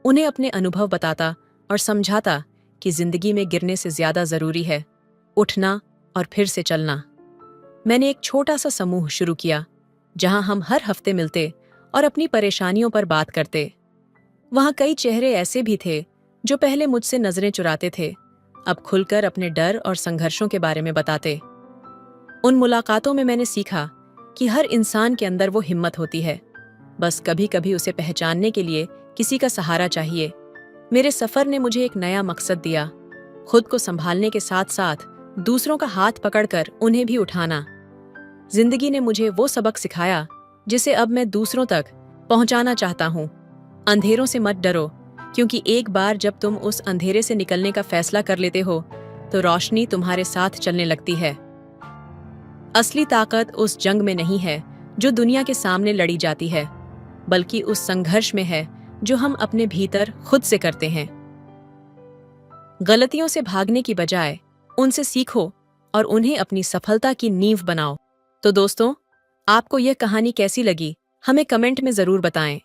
उन्हें अपने अनुभव बताता और समझाता कि जिंदगी में गिरने से ज्यादा जरूरी है उठना और फिर से चलना। मैंने एक छोटा सा समूह शुरू किया जहां हम हर हफ्ते मिलते और अपनी परेशानियों पर बात करते। वहां कई चेहरे ऐसे भी थे जो पहले मुझसे नजरें चुराते थे, अब खुलकर अपने डर और संघर्षों के बारे में बताते। उन मुलाकातों में मैंने सीखा कि हर इंसान के अंदर वो हिम्मत होती है, बस कभी कभी उसे पहचानने के लिए किसी का सहारा चाहिए। मेरे सफर ने मुझे एक नया मकसद दिया, खुद को संभालने के साथ साथ दूसरों का हाथ पकड़कर उन्हें भी उठाना। जिंदगी ने मुझे वो सबक सिखाया जिसे अब मैं दूसरों तक पहुंचाना चाहता हूं। अंधेरों से मत डरो, क्योंकि एक बार जब तुम उस अंधेरे से निकलने का फैसला कर लेते हो तो रोशनी तुम्हारे साथ चलने लगती है। असली ताकत उस जंग में नहीं है जो दुनिया के सामने लड़ी जाती है, बल्कि उस संघर्ष में है जो हम अपने भीतर खुद से करते हैं। गलतियों से भागने की बजाय उनसे सीखो और उन्हें अपनी सफलता की नींव बनाओ। तो दोस्तों, आपको यह कहानी कैसी लगी, हमें कमेंट में जरूर बताएं।